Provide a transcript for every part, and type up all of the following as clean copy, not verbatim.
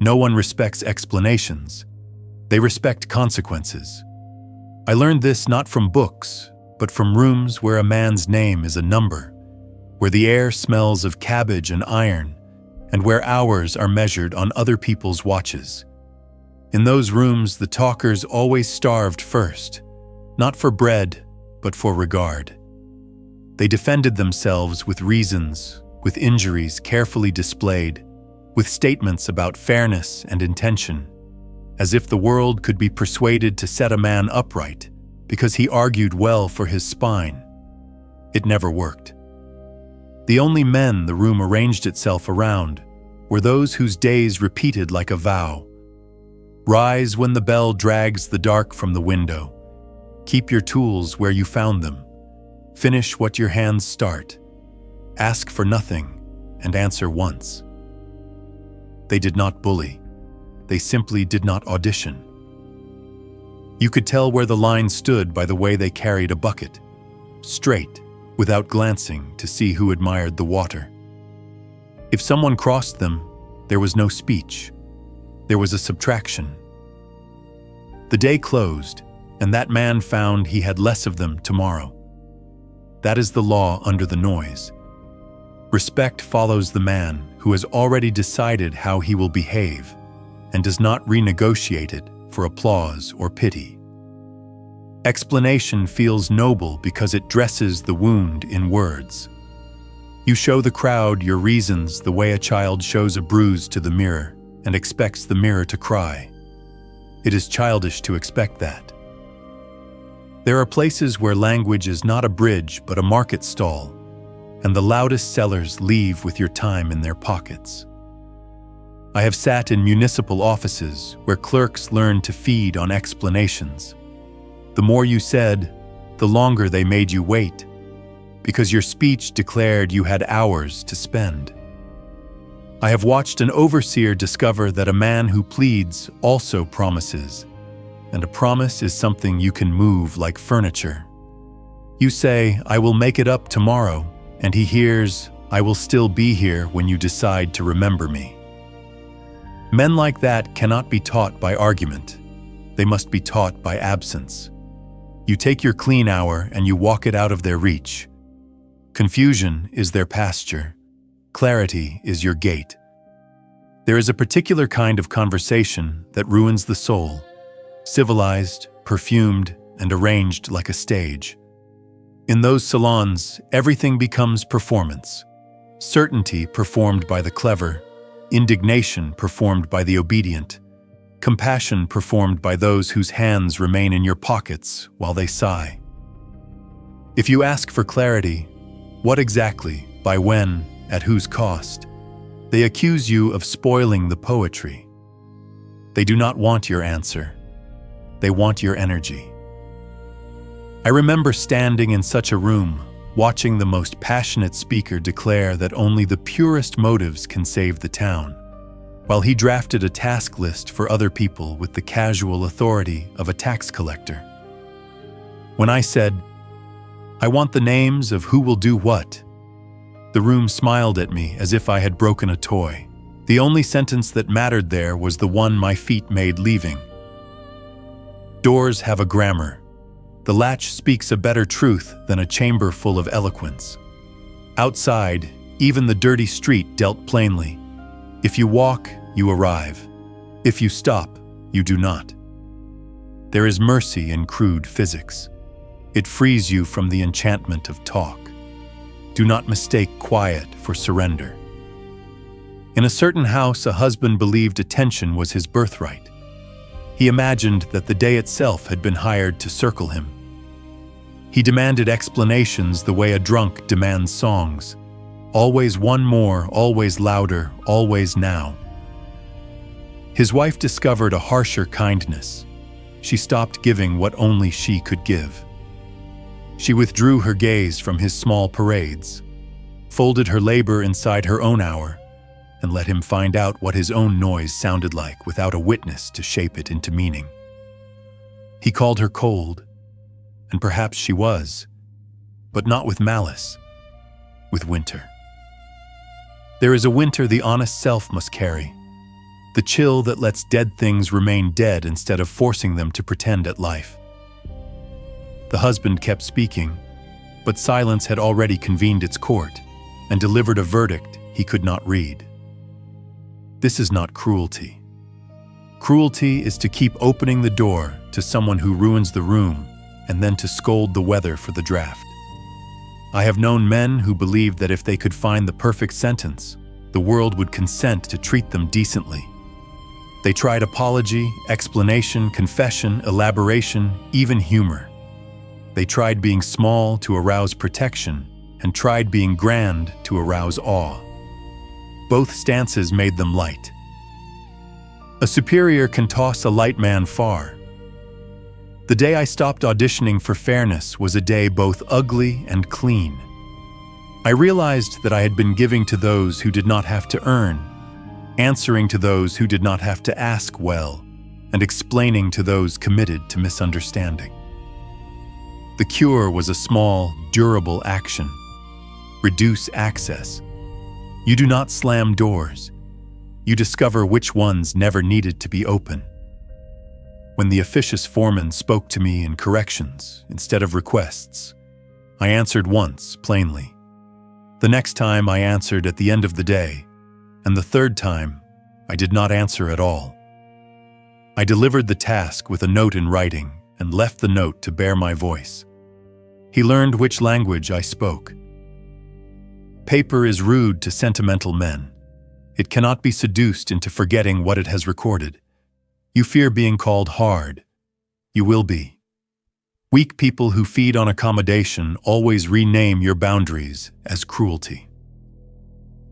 No one respects explanations. They respect consequences. I learned this not from books, but from rooms where a man's name is a number, where the air smells of cabbage and iron, and where hours are measured on other people's watches. In those rooms, the talkers always starved first, not for bread, but for regard. They defended themselves with reasons, with injuries carefully displayed, with statements about fairness and intention, as if the world could be persuaded to set a man upright because he argued well for his spine. It never worked. The only men the room arranged itself around were those whose days repeated like a vow. Rise when the bell drags the dark from the window. Keep your tools where you found them. Finish what your hands start. Ask for nothing and answer once. They did not bully. They simply did not audition. You could tell where the line stood by the way they carried a bucket, straight, without glancing to see who admired the water. If someone crossed them, there was no speech. There was a subtraction. The day closed, and that man found he had less of them tomorrow. That is the law under the noise. Respect follows the man who has already decided how he will behave and does not renegotiate it for applause or pity. Explanation feels noble because it dresses the wound in words. You show the crowd your reasons the way a child shows a bruise to the mirror and expects the mirror to cry. It is childish to expect that. There are places where language is not a bridge but a market stall, and the loudest sellers leave with your time in their pockets. I have sat in municipal offices where clerks learn to feed on explanations. The more you said, the longer they made you wait, because your speech declared you had hours to spend. I have watched an overseer discover that a man who pleads also promises, and a promise is something you can move like furniture. You say, "I will make it up tomorrow," and he hears, "I will still be here when you decide to remember me." Men like that cannot be taught by argument. They must be taught by absence. You take your clean hour and you walk it out of their reach. Confusion is their pasture. Clarity is your gate. There is a particular kind of conversation that ruins the soul, civilized, perfumed, and arranged like a stage. In those salons, everything becomes performance. Certainty performed by the clever, indignation performed by the obedient, compassion performed by those whose hands remain in your pockets while they sigh. If you ask for clarity, what exactly, by when, at whose cost, they accuse you of spoiling the poetry. They do not want your answer. They want your energy. I remember standing in such a room, watching the most passionate speaker declare that only the purest motives can save the town, while he drafted a task list for other people with the casual authority of a tax collector. When I said, "I want the names of who will do what," the room smiled at me as if I had broken a toy. The only sentence that mattered there was the one my feet made leaving. Doors have a grammar. The latch speaks a better truth than a chamber full of eloquence. Outside, even the dirty street dealt plainly. If you walk, you arrive. If you stop, you do not. There is mercy in crude physics. It frees you from the enchantment of talk. Do not mistake quiet for surrender. In a certain house, a husband believed attention was his birthright. He imagined that the day itself had been hired to circle him. He demanded explanations the way a drunk demands songs. Always one more, always louder, always now. His wife discovered a harsher kindness. She stopped giving what only she could give. She withdrew her gaze from his small parades, folded her labor inside her own hour, and let him find out what his own noise sounded like without a witness to shape it into meaning. He called her cold, and perhaps she was, but not with malice, with winter. There is a winter the honest self must carry. the chill that lets dead things remain dead instead of forcing them to pretend at life. The husband kept speaking, but silence had already convened its court and delivered a verdict he could not read. This is not cruelty. Cruelty is to keep opening the door to someone who ruins the room and then to scold the weather for the draft. I have known men who believed that if they could find the perfect sentence, the world would consent to treat them decently. They tried apology, explanation, confession, elaboration, even humor. They tried being small to arouse protection and tried being grand to arouse awe. Both stances made them light. A superior can toss a light man far. The day I stopped auditioning for fairness was a day both ugly and clean. I realized that I had been giving to those who did not have to earn, answering to those who did not have to ask well, and explaining to those committed to misunderstanding. The cure was a small, durable action. Reduce access. You do not slam doors. You discover which ones never needed to be open. When the officious foreman spoke to me in corrections instead of requests, I answered once, plainly. The next time I answered at the end of the day, and the third time I did not answer at all. I delivered the task with a note in writing and left the note to bear my voice. He learned which language I spoke. Paper is rude to sentimental men. It cannot be seduced into forgetting what it has recorded. You fear being called hard. You will be. Weak people who feed on accommodation always rename your boundaries as cruelty.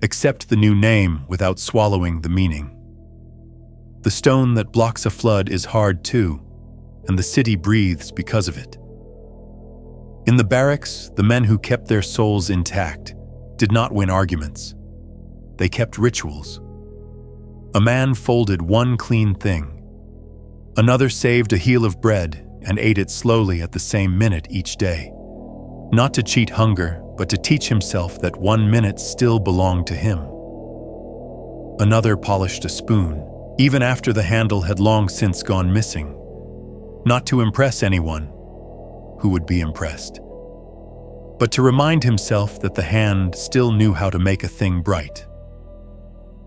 Accept the new name without swallowing the meaning. The stone that blocks a flood is hard too, and the city breathes because of it. In the barracks, the men who kept their souls intact did not win arguments. They kept rituals. A man folded one clean thing. Another saved a heel of bread and ate it slowly at the same minute each day. Not to cheat hunger, but to teach himself that 1 minute still belonged to him. Another polished a spoon, even after the handle had long since gone missing. Not to impress anyone who would be impressed, but to remind himself that the hand still knew how to make a thing bright.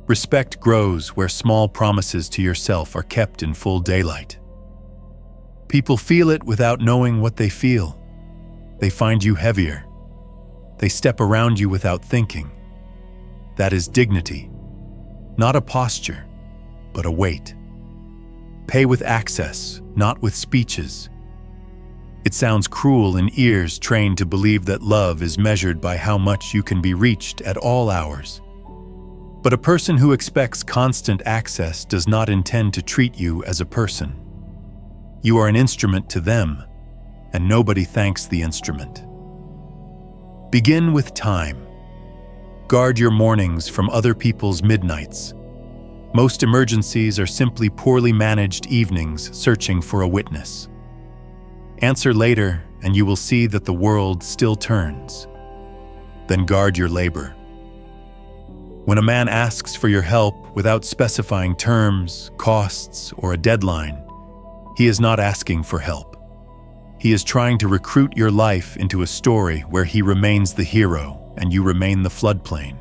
Respect grows where small promises to yourself are kept in full daylight. People feel it without knowing what they feel. They find you heavier. They step around you without thinking. That is dignity, not a posture, but a weight. Pay with access, not with speeches. It sounds cruel in ears trained to believe that love is measured by how much you can be reached at all hours. But a person who expects constant access does not intend to treat you as a person. You are an instrument to them, and nobody thanks the instrument. Begin with time. Guard your mornings from other people's midnights. Most emergencies are simply poorly managed evenings searching for a witness. Answer later, and you will see that the world still turns. Then guard your labor. When a man asks for your help without specifying terms, costs, or a deadline, he is not asking for help. He is trying to recruit your life into a story where he remains the hero and you remain the floodplain.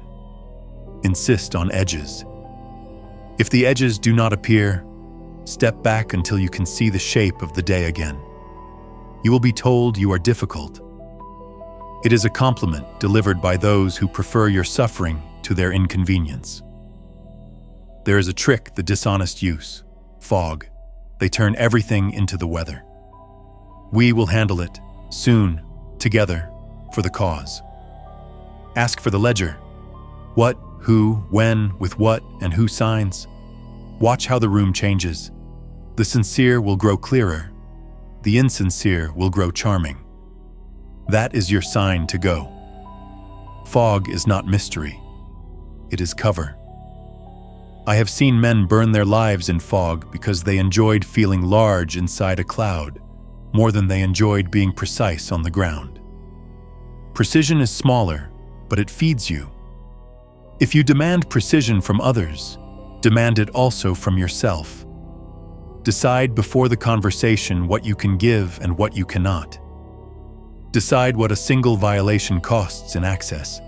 Insist on edges. If the edges do not appear, step back until you can see the shape of the day again. You will be told you are difficult. It is a compliment delivered by those who prefer your suffering to their inconvenience. There is a trick the dishonest use: fog. They turn everything into the weather. We will handle it, soon, together, for the cause. Ask for the ledger. What, who, when, with what, and who signs. Watch how the room changes. The sincere will grow clearer. The insincere will grow charming. That is your sign to go. Fog is not mystery. It is cover. I have seen men burn their lives in fog because they enjoyed feeling large inside a cloud, more than they enjoyed being precise on the ground. Precision is smaller, but it feeds you. If you demand precision from others, Demand it also from yourself. Decide before the conversation what you can give and what you cannot. Decide what a single violation costs in access,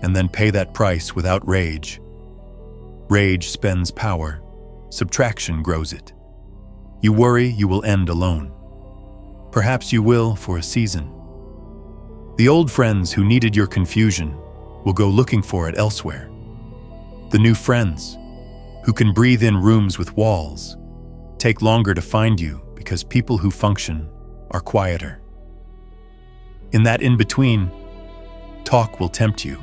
and then pay that price without rage. Rage spends power. Subtraction grows it. You worry you will end alone. Perhaps you will for a season. The old friends who needed your confusion will go looking for it elsewhere. The new friends, who can breathe in rooms with walls, take longer to find you because people who function are quieter. In that in-between, talk will tempt you.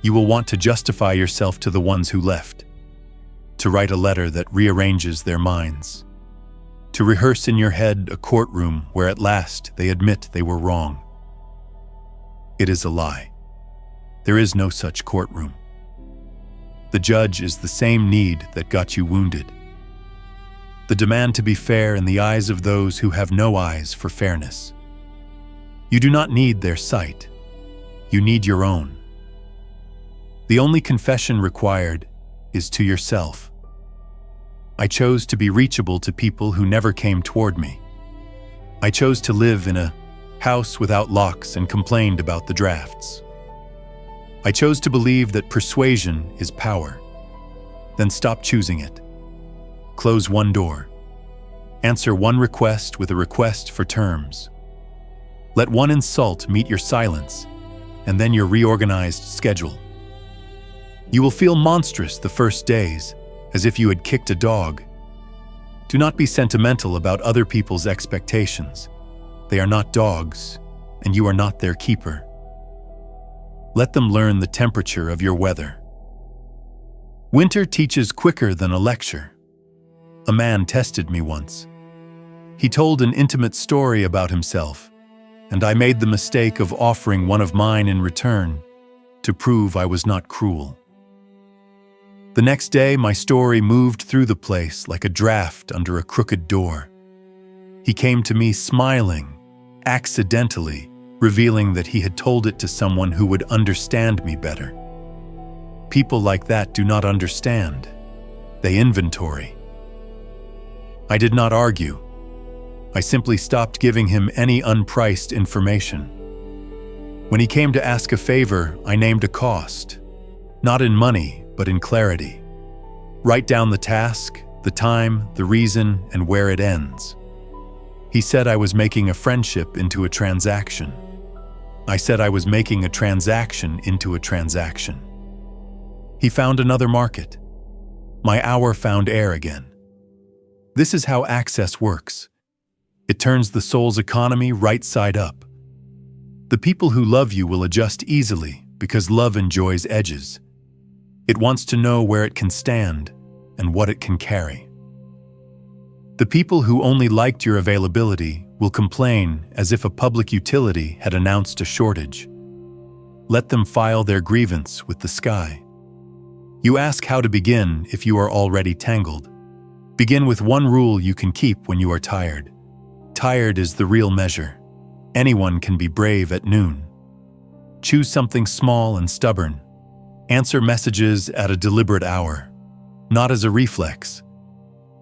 You will want to justify yourself to the ones who left, to write a letter that rearranges their minds, to rehearse in your head a courtroom where at last they admit they were wrong. It is a lie. There is no such courtroom. The judge is the same need that got you wounded. The demand to be fair in the eyes of those who have no eyes for fairness. You do not need their sight. You need your own. The only confession required is to yourself. I chose to be reachable to people who never came toward me. I chose to live in a house without locks and complained about the drafts. I chose to believe that persuasion is power. Then stop choosing it. Close one door. Answer one request with a request for terms. Let one insult meet your silence, and then your reorganized schedule. You will feel monstrous the first days, as if you had kicked a dog. Do not be sentimental about other people's expectations. They are not dogs, and you are not their keeper. Let them learn the temperature of your weather. Winter teaches quicker than a lecture. A man tested me once. He told an intimate story about himself, and I made the mistake of offering one of mine in return to prove I was not cruel. The next day, my story moved through the place like a draft under a crooked door. He came to me smiling, accidentally, revealing that he had told it to someone who would understand me better. People like that do not understand. They inventory. I did not argue. I simply stopped giving him any unpriced information. When he came to ask a favor, I named a cost, not in money, but in clarity. Write down the task, the time, the reason, and where it ends. He said I was making a friendship into a transaction. I said I was making a transaction into a transaction. He found another market. My hour found air again. This is how access works. It turns the soul's economy right side up. The people who love you will adjust easily because love enjoys edges. It wants to know where it can stand and what it can carry. The people who only liked your availability will complain as if a public utility had announced a shortage. Let them file their grievance with the sky. You ask how to begin if you are already tangled. Begin with one rule you can keep when you are tired. Tired is the real measure. Anyone can be brave at noon. Choose something small and stubborn. Answer messages at a deliberate hour, not as a reflex.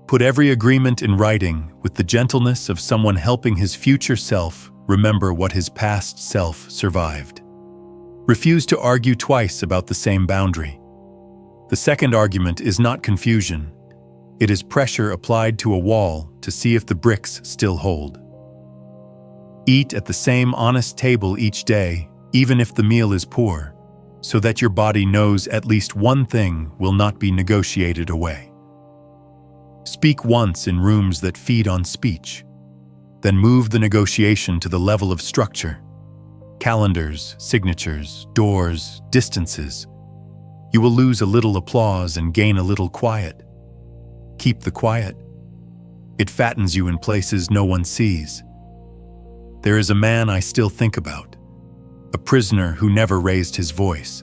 Put every agreement in writing with the gentleness of someone helping his future self remember what his past self survived. Refuse to argue twice about the same boundary. The second argument is not confusion. It is pressure applied to a wall to see if the bricks still hold. Eat at the same honest table each day, even if the meal is poor, so that your body knows at least one thing will not be negotiated away. Speak once in rooms that feed on speech. Then move the negotiation to the level of structure. Calendars, signatures, doors, distances. You will lose a little applause and gain a little quiet. Keep the quiet. It fattens you in places no one sees. There is a man I still think about. A prisoner who never raised his voice,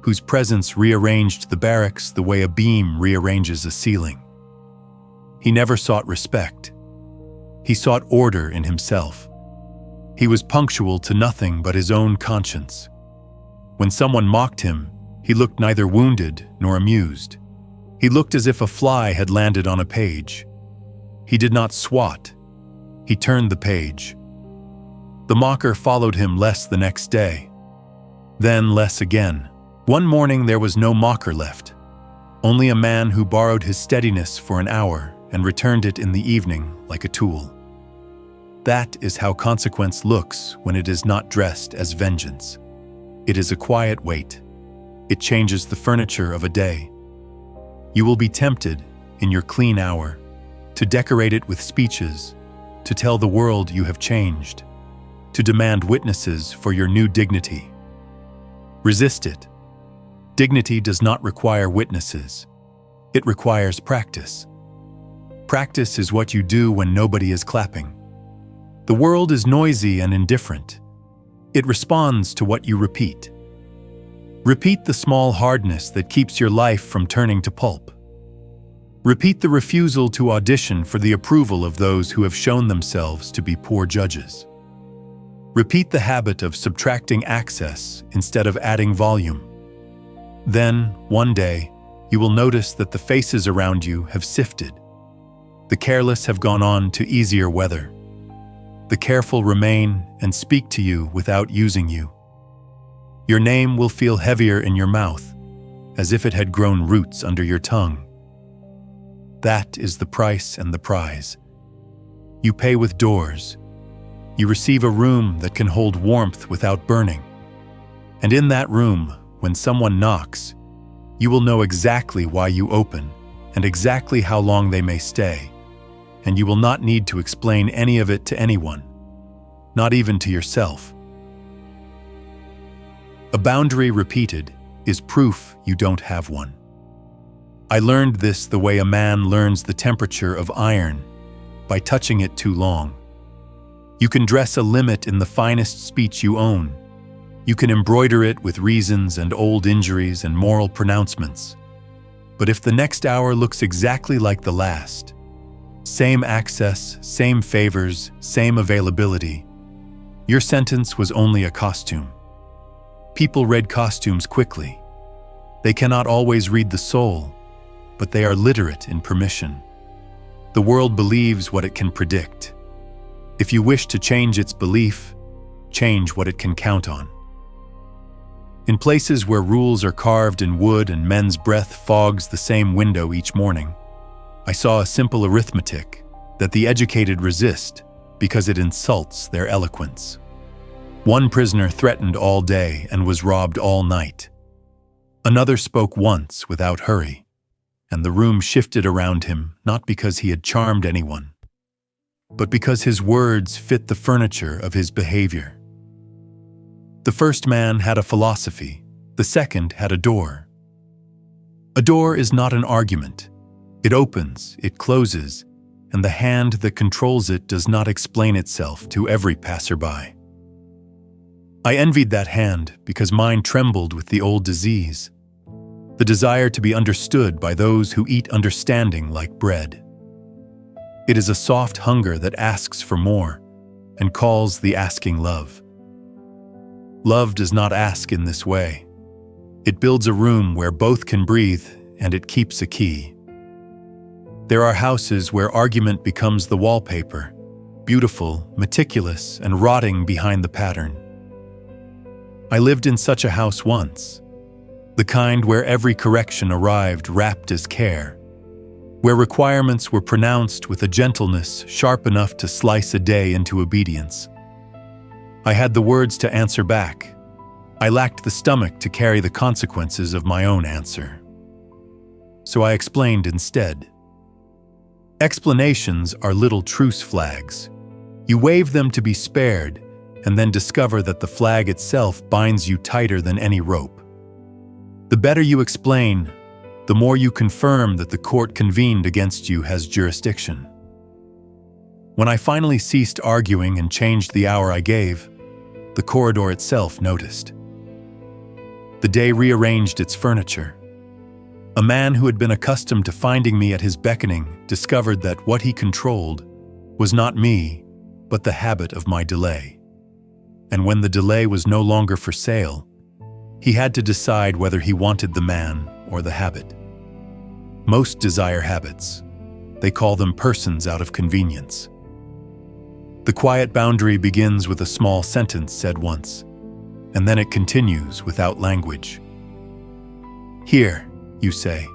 whose presence rearranged the barracks the way a beam rearranges a ceiling. He never sought respect. He sought order in himself. He was punctual to nothing but his own conscience. When someone mocked him, he looked neither wounded nor amused. He looked as if a fly had landed on a page. He did not swat. He turned the page. The mocker followed him less the next day. Then less again. One morning there was no mocker left. Only a man who borrowed his steadiness for an hour and returned it in the evening like a tool. That is how consequence looks when it is not dressed as vengeance. It is a quiet weight. It changes the furniture of a day. You will be tempted, in your clean hour, to decorate it with speeches, to tell the world you have changed, to demand witnesses for your new dignity. Resist it. Dignity does not require witnesses. It requires practice. Practice is what you do when nobody is clapping. The world is noisy and indifferent. It responds to what you repeat. Repeat the small hardness that keeps your life from turning to pulp. Repeat the refusal to audition for the approval of those who have shown themselves to be poor judges. Repeat the habit of subtracting access instead of adding volume. Then, one day, you will notice that the faces around you have sifted. The careless have gone on to easier weather. The careful remain and speak to you without using you. Your name will feel heavier in your mouth, as if it had grown roots under your tongue. That is the price and the prize. You pay with doors. You receive a room that can hold warmth without burning. And in that room, when someone knocks, you will know exactly why you open and exactly how long they may stay. And you will not need to explain any of it to anyone, not even to yourself. A boundary repeated is proof you don't have one. I learned this the way a man learns the temperature of iron, by touching it too long. You can dress a limit in the finest speech you own. You can embroider it with reasons and old injuries and moral pronouncements. But if the next hour looks exactly like the last, same access, same favors, same availability, your sentence was only a costume. People read costumes quickly. They cannot always read the soul, but they are literate in permission. The world believes what it can predict. If you wish to change its belief, change what it can count on. In places where rules are carved in wood and men's breath fogs the same window each morning, I saw a simple arithmetic that the educated resist because it insults their eloquence. One prisoner threatened all day and was robbed all night. Another spoke once without hurry, and the room shifted around him not because he had charmed anyone, but because his words fit the furniture of his behavior. The first man had a philosophy, the second had a door. A door is not an argument. It opens, it closes, and the hand that controls it does not explain itself to every passerby. I envied that hand because mine trembled with the old disease, the desire to be understood by those who eat understanding like bread. It is a soft hunger that asks for more and calls the asking love. Love does not ask in this way. It builds a room where both can breathe, and it keeps a key. There are houses where argument becomes the wallpaper, beautiful, meticulous, and rotting behind the pattern. I lived in such a house once, the kind where every correction arrived wrapped as care, where requirements were pronounced with a gentleness sharp enough to slice a day into obedience. I had the words to answer back. I lacked the stomach to carry the consequences of my own answer. So I explained instead. Explanations are little truce flags. You wave them to be spared, and then discover that the flag itself binds you tighter than any rope. The better you explain, the more you confirm that the court convened against you has jurisdiction. When I finally ceased arguing and changed the hour I gave, the corridor itself noticed. The day rearranged its furniture. A man who had been accustomed to finding me at his beckoning discovered that what he controlled was not me, but the habit of my delay. And when the delay was no longer for sale, he had to decide whether he wanted the man or the habit. Most desire habits. They call them persons out of convenience. The quiet boundary begins with a small sentence said once, and then it continues without language. Here, you say,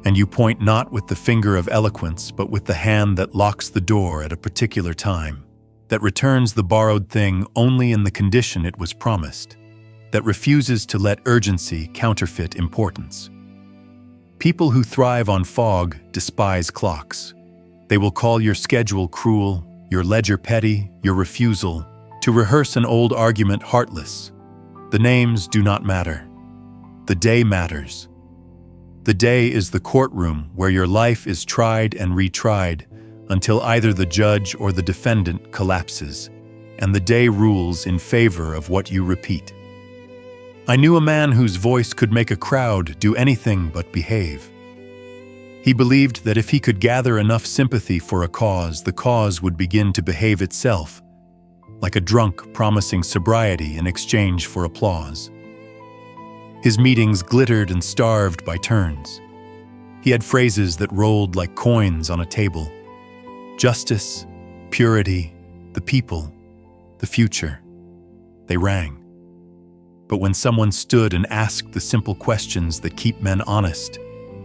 and you point not with the finger of eloquence, but with the hand that locks the door at a particular time, that returns the borrowed thing only in the condition it was promised, that refuses to let urgency counterfeit importance. People who thrive on fog despise clocks. They will call your schedule cruel, your ledger petty, your refusal to rehearse an old argument heartless. The names do not matter. The day matters. The day is the courtroom where your life is tried and retried until either the judge or the defendant collapses, and the day rules in favor of what you repeat. I knew a man whose voice could make a crowd do anything but behave. He believed that if he could gather enough sympathy for a cause, the cause would begin to behave itself, like a drunk promising sobriety in exchange for applause. His meetings glittered and starved by turns. He had phrases that rolled like coins on a table. Justice, purity, the people, the future. They rang. But when someone stood and asked the simple questions that keep men honest,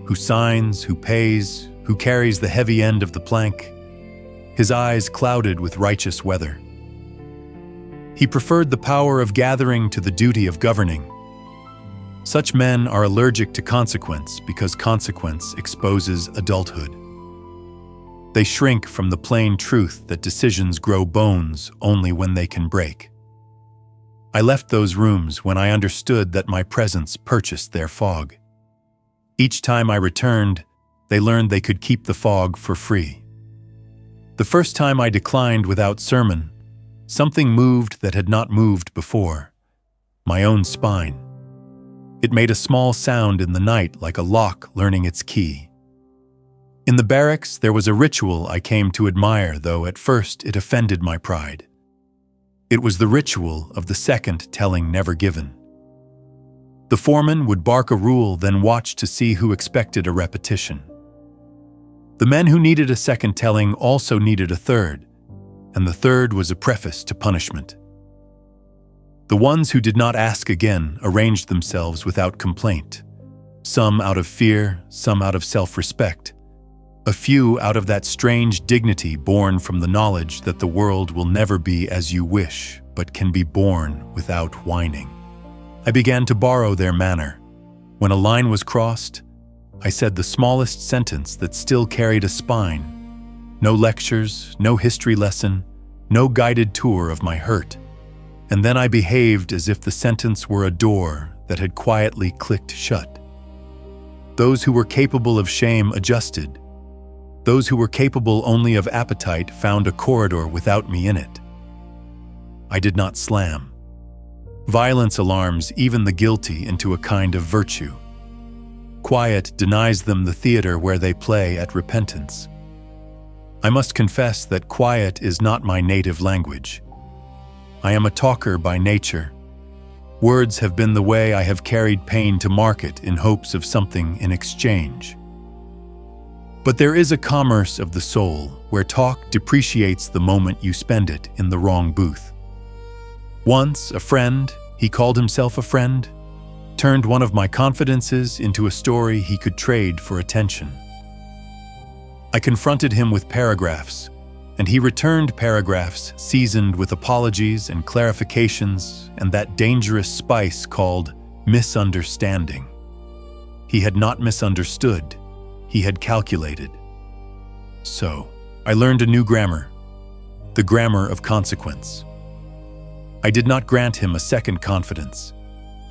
who signs, who pays, who carries the heavy end of the plank, his eyes clouded with righteous weather. He preferred the power of gathering to the duty of governing. Such men are allergic to consequence because consequence exposes adulthood. They shrink from the plain truth that decisions grow bones only when they can break. I left those rooms when I understood that my presence purchased their fog. Each time I returned, they learned they could keep the fog for free. The first time I declined without sermon, something moved that had not moved before. My own spine. It made a small sound in the night like a lock learning its key. In the barracks, there was a ritual I came to admire, though at first it offended my pride. It was the ritual of the second telling never given. The foreman would bark a rule, then watch to see who expected a repetition. The men who needed a second telling also needed a third, and the third was a preface to punishment. The ones who did not ask again arranged themselves without complaint, some out of fear, some out of self-respect, a few out of that strange dignity born from the knowledge that the world will never be as you wish, but can be born without whining. I began to borrow their manner. When a line was crossed, I said the smallest sentence that still carried a spine. No lectures, no history lesson, no guided tour of my hurt. And then I behaved as if the sentence were a door that had quietly clicked shut. Those who were capable of shame adjusted. Those who were capable only of appetite found a corridor without me in it. I did not slam. Violence alarms even the guilty into a kind of virtue. Quiet denies them the theater where they play at repentance. I must confess that quiet is not my native language. I am a talker by nature. Words have been the way I have carried pain to market in hopes of something in exchange. But there is a commerce of the soul where talk depreciates the moment you spend it in the wrong booth. Once, a friend, he called himself a friend, turned one of my confidences into a story he could trade for attention. I confronted him with paragraphs, and he returned paragraphs seasoned with apologies and clarifications and that dangerous spice called misunderstanding. He had not misunderstood, he had calculated. So, I learned a new grammar, the grammar of consequence. I did not grant him a second confidence.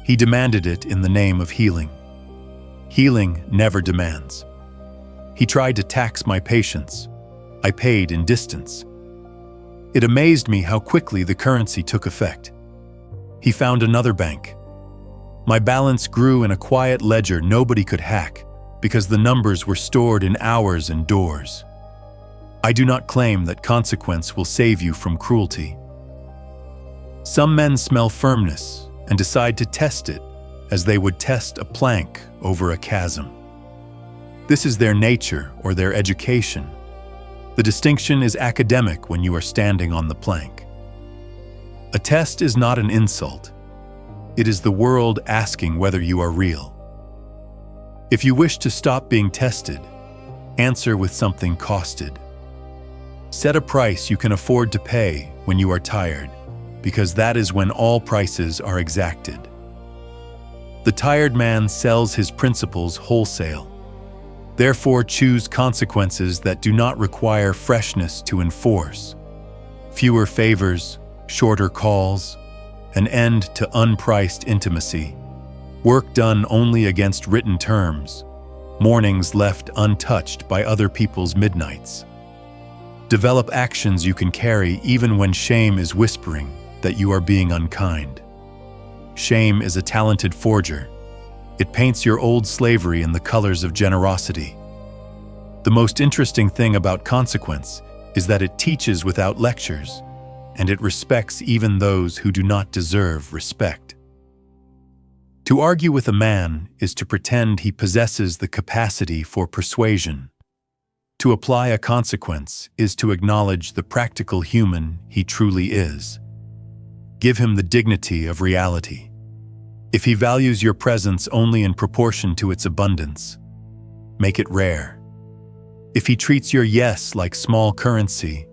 He demanded it in the name of healing. Healing never demands. He tried to tax my patience. I paid in distance. It amazed me how quickly the currency took effect. He found another bank. My balance grew in a quiet ledger nobody could hack because the numbers were stored in hours and doors. I do not claim that consequence will save you from cruelty. Some men smell firmness and decide to test it as they would test a plank over a chasm. This is their nature or their education. The distinction is academic when you are standing on the plank. A test is not an insult. It is the world asking whether you are real. If you wish to stop being tested, answer with something costed. Set a price you can afford to pay when you are tired, because that is when all prices are exacted. The tired man sells his principles wholesale. Therefore, choose consequences that do not require freshness to enforce. Fewer favors, shorter calls, an end to unpriced intimacy, work done only against written terms, mornings left untouched by other people's midnights. Develop actions you can carry even when shame is whispering that you are being unkind. Shame is a talented forger. It paints your old slavery in the colors of generosity. The most interesting thing about consequence is that it teaches without lectures, and it respects even those who do not deserve respect. To argue with a man is to pretend he possesses the capacity for persuasion. To apply a consequence is to acknowledge the practical human he truly is. Give him the dignity of reality. If he values your presence only in proportion to its abundance, make it rare. If he treats your yes like small currency,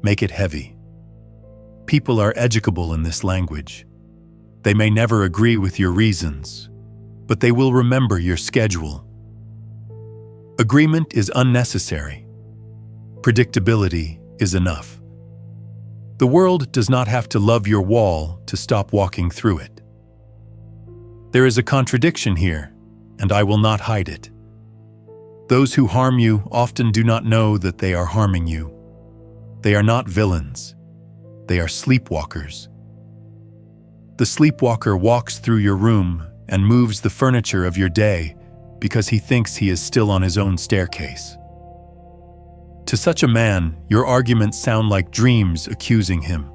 make it heavy. People are educable in this language. They may never agree with your reasons, but they will remember your schedule. Agreement is unnecessary. Predictability is enough. The world does not have to love your wall to stop walking through it. There is a contradiction here, and I will not hide it. Those who harm you often do not know that they are harming you. They are not villains. They are sleepwalkers. The sleepwalker walks through your room and moves the furniture of your day because he thinks he is still on his own staircase. To such a man, your arguments sound like dreams accusing him.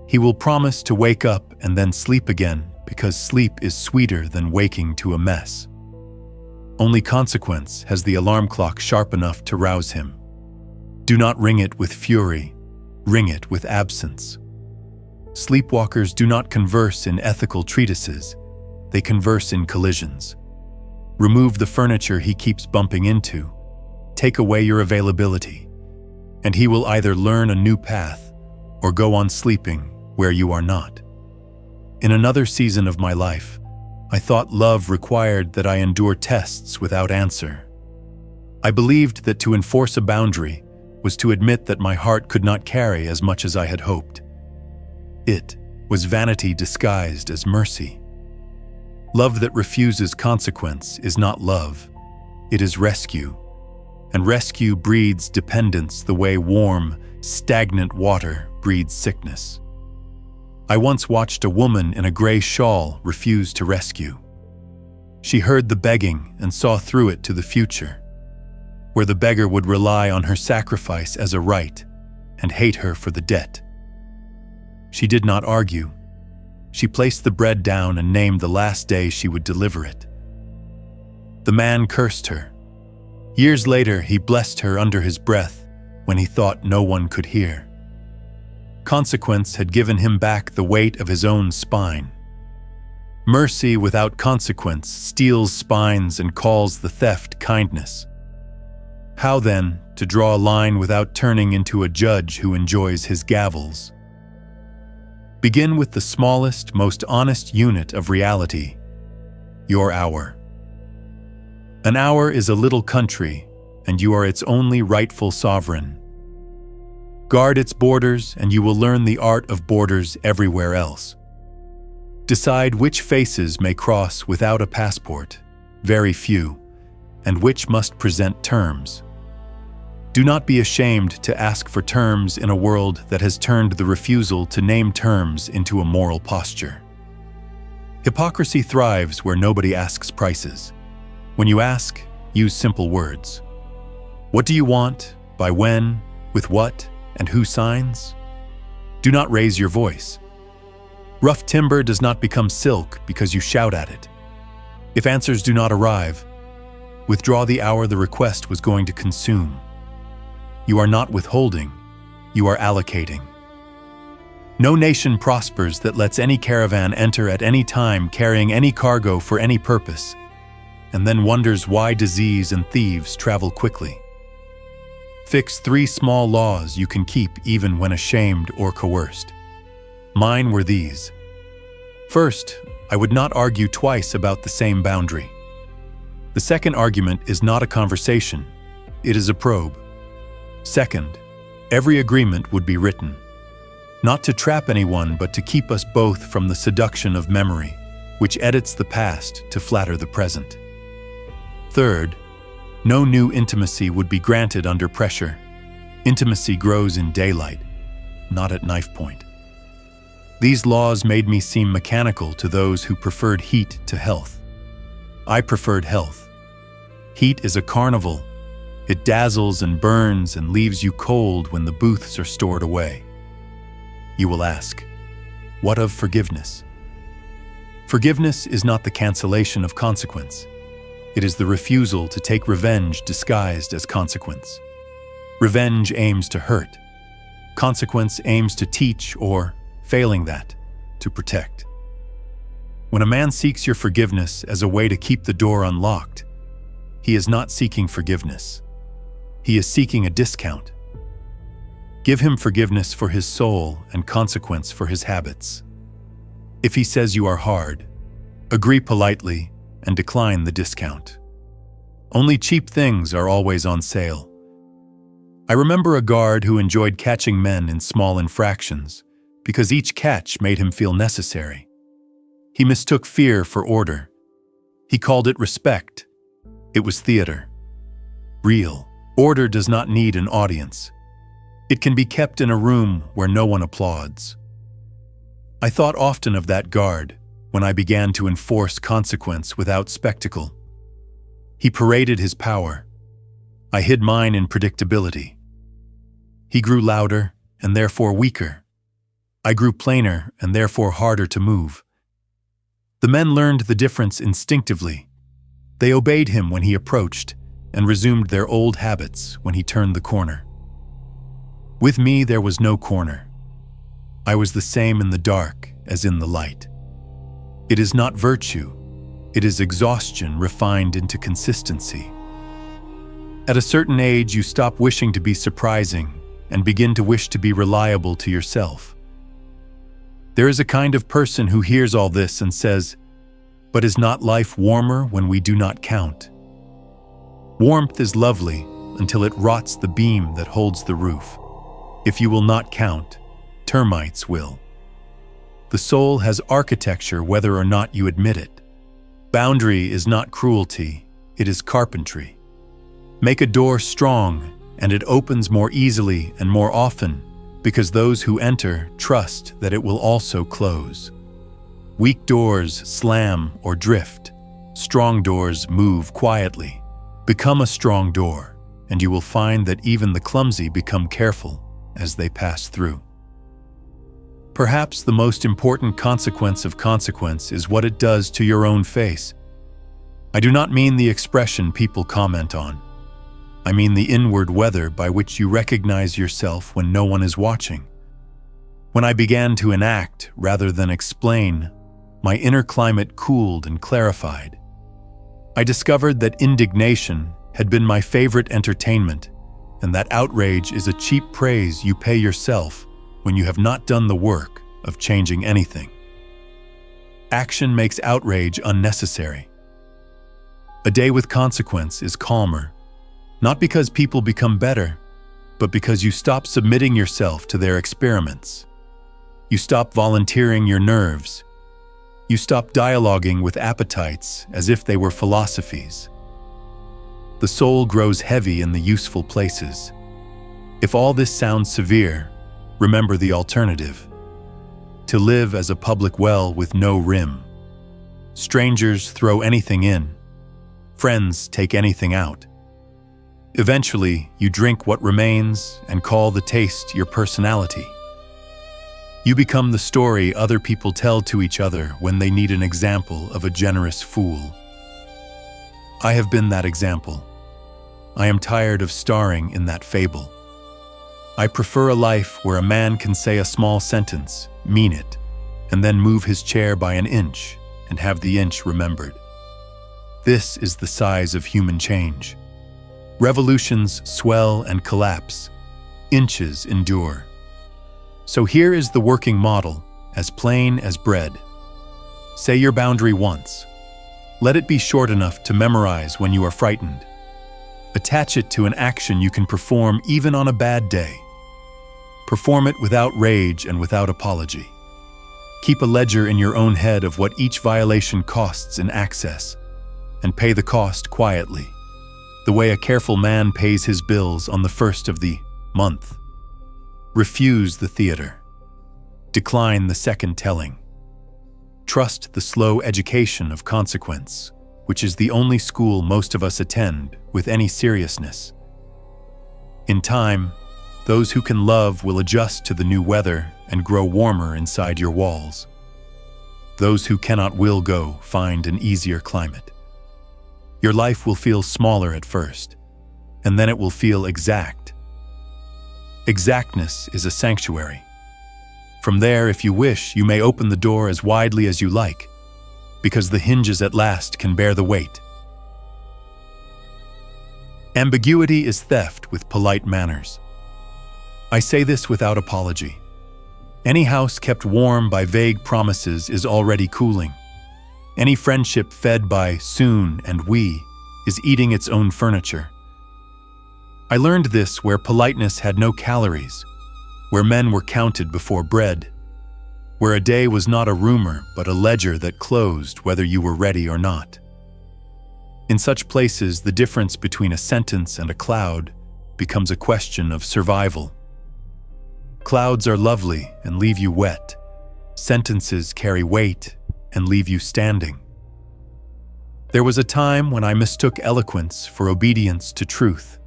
He will promise to wake up and then sleep again because sleep is sweeter than waking to a mess. Only consequence has the alarm clock sharp enough to rouse him. Do not ring it with fury, ring it with absence. Sleepwalkers do not converse in ethical treatises, they converse in collisions. Remove the furniture he keeps bumping into, take away your availability, and he will either learn a new path or go on sleeping where you are not. In another season of my life, I thought love required that I endure tests without answer. I believed that to enforce a boundary was to admit that my heart could not carry as much as I had hoped. It was vanity disguised as mercy. Love that refuses consequence is not love, it is rescue. And rescue breeds dependence the way warm, stagnant water breeds sickness. I once watched a woman in a gray shawl refuse to rescue. She heard the begging and saw through it to the future, where the beggar would rely on her sacrifice as a right and hate her for the debt. She did not argue. She placed the bread down and named the last day she would deliver it. The man cursed her. Years later, he blessed her under his breath when he thought no one could hear. Consequence had given him back the weight of his own spine. Mercy without consequence steals spines and calls the theft kindness. How then to draw a line without turning into a judge who enjoys his gavels? Begin with the smallest, most honest unit of reality, your hour. An hour is a little country, and you are its only rightful sovereign. Guard its borders, and you will learn the art of borders everywhere else. Decide which faces may cross without a passport, very few, and which must present terms. Do not be ashamed to ask for terms in a world that has turned the refusal to name terms into a moral posture. Hypocrisy thrives where nobody asks prices. When you ask, use simple words. What do you want? By when? With what? And who signs? Do not raise your voice. Rough timber does not become silk because you shout at it. If answers do not arrive, Withdraw the hour the request was going to consume. You are not withholding, you are allocating. No nation prospers that lets any caravan enter at any time carrying any cargo for any purpose, and then wonders why disease and thieves travel quickly. Fix 3 small laws you can keep even when ashamed or coerced. Mine were these. First, I would not argue twice about the same boundary. The second argument is not a conversation, it is a probe. Second, every agreement would be written, not to trap anyone but to keep us both from the seduction of memory, which edits the past to flatter the present. Third, no new intimacy would be granted under pressure. Intimacy grows in daylight, not at knife point. These laws made me seem mechanical to those who preferred heat to health. I preferred health. Heat is a carnival. It dazzles and burns and leaves you cold when the booths are stored away. You will ask, what of forgiveness? Forgiveness is not the cancellation of consequence. It is the refusal to take revenge disguised as consequence. Revenge aims to hurt. Consequence aims to teach or, failing that, to protect. When a man seeks your forgiveness as a way to keep the door unlocked, he is not seeking forgiveness. He is seeking a discount. Give him forgiveness for his soul and consequence for his habits. If he says you are hard, agree politely and decline the discount. Only cheap things are always on sale. I remember a guard who enjoyed catching men in small infractions because each catch made him feel necessary. He mistook fear for order. He called it respect. It was theater. Real order does not need an audience. It can be kept in a room where no one applauds. I thought often of that guard when I began to enforce consequence without spectacle. He paraded his power. I hid mine in predictability. He grew louder and therefore weaker. I grew plainer and therefore harder to move. The men learned the difference instinctively. They obeyed him when he approached and resumed their old habits when he turned the corner. With me there was no corner. I was the same in the dark as in the light. It is not virtue, it is exhaustion refined into consistency. At a certain age, you stop wishing to be surprising and begin to wish to be reliable to yourself. There is a kind of person who hears all this and says, "But is not life warmer when we do not count?" Warmth is lovely until it rots the beam that holds the roof. If you will not count, termites will. The soul has architecture whether or not you admit it. Boundary is not cruelty, it is carpentry. Make a door strong, and it opens more easily and more often, because those who enter trust that it will also close. Weak doors slam or drift. Strong doors move quietly. Become a strong door, and you will find that even the clumsy become careful as they pass through. Perhaps the most important consequence of consequence is what it does to your own face. I do not mean the expression people comment on. I mean the inward weather by which you recognize yourself when no one is watching. When I began to enact rather than explain, my inner climate cooled and clarified. I discovered that indignation had been my favorite entertainment, and that outrage is a cheap praise you pay yourself when you have not done the work of changing anything. Action makes outrage unnecessary. A day with consequence is calmer, not because people become better, but because you stop submitting yourself to their experiments. You stop volunteering your nerves. You stop dialoguing with appetites as if they were philosophies. The soul grows heavy in the useful places. If all this sounds severe, remember the alternative. To live as a public well with no rim. Strangers throw anything in. Friends take anything out. Eventually, you drink what remains and call the taste your personality. You become the story other people tell to each other when they need an example of a generous fool. I have been that example. I am tired of starring in that fable. I prefer a life where a man can say a small sentence, mean it, and then move his chair by an inch and have the inch remembered. This is the size of human change. Revolutions swell and collapse. Inches endure. So here is the working model, as plain as bread. Say your boundary once. Let it be short enough to memorize when you are frightened. Attach it to an action you can perform even on a bad day. Perform it without rage and without apology. Keep a ledger in your own head of what each violation costs in access, and pay the cost quietly, the way a careful man pays his bills on the first of the month. Refuse the theater. Decline the second telling. Trust the slow education of consequence, which is the only school most of us attend with any seriousness. In time, those who can love will adjust to the new weather and grow warmer inside your walls. Those who cannot will go find an easier climate. Your life will feel smaller at first, and then it will feel exact. Exactness is a sanctuary. From there, if you wish, you may open the door as widely as you like, because the hinges at last can bear the weight. Ambiguity is theft with polite manners. I say this without apology. Any house kept warm by vague promises is already cooling. Any friendship fed by soon and we is eating its own furniture. I learned this where politeness had no calories, where men were counted before bread, where a day was not a rumor but a ledger that closed whether you were ready or not. In such places, the difference between a sentence and a cloud becomes a question of survival. Clouds are lovely and leave you wet. Sentences carry weight and leave you standing. There was a time when I mistook eloquence for obedience to truth.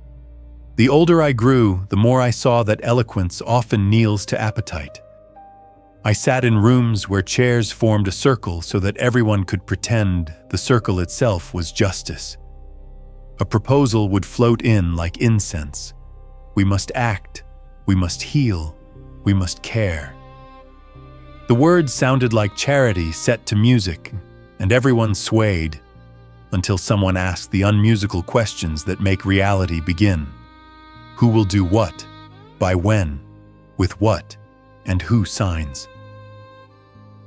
The older I grew, the more I saw that eloquence often kneels to appetite. I sat in rooms where chairs formed a circle so that everyone could pretend the circle itself was justice. A proposal would float in like incense. We must act, we must heal, we must care. The words sounded like charity set to music, and everyone swayed, until someone asked the unmusical questions that make reality begin. Who will do what? By when? With what? And who signs?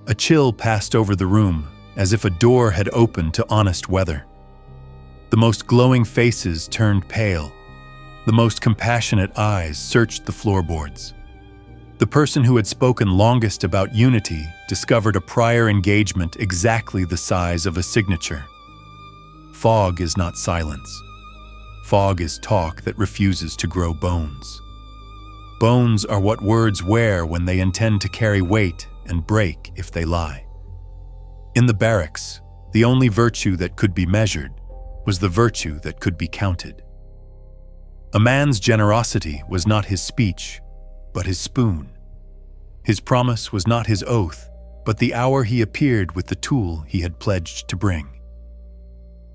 A chill passed over the room, as if a door had opened to honest weather. The most glowing faces turned pale. The most compassionate eyes searched the floorboards. The person who had spoken longest about unity discovered a prior engagement exactly the size of a signature. Fog is not silence. Fog is talk that refuses to grow bones. Bones are what words wear when they intend to carry weight and break if they lie. In the barracks, the only virtue that could be measured was the virtue that could be counted. A man's generosity was not his speech, but his spoon. His promise was not his oath, but the hour he appeared with the tool he had pledged to bring.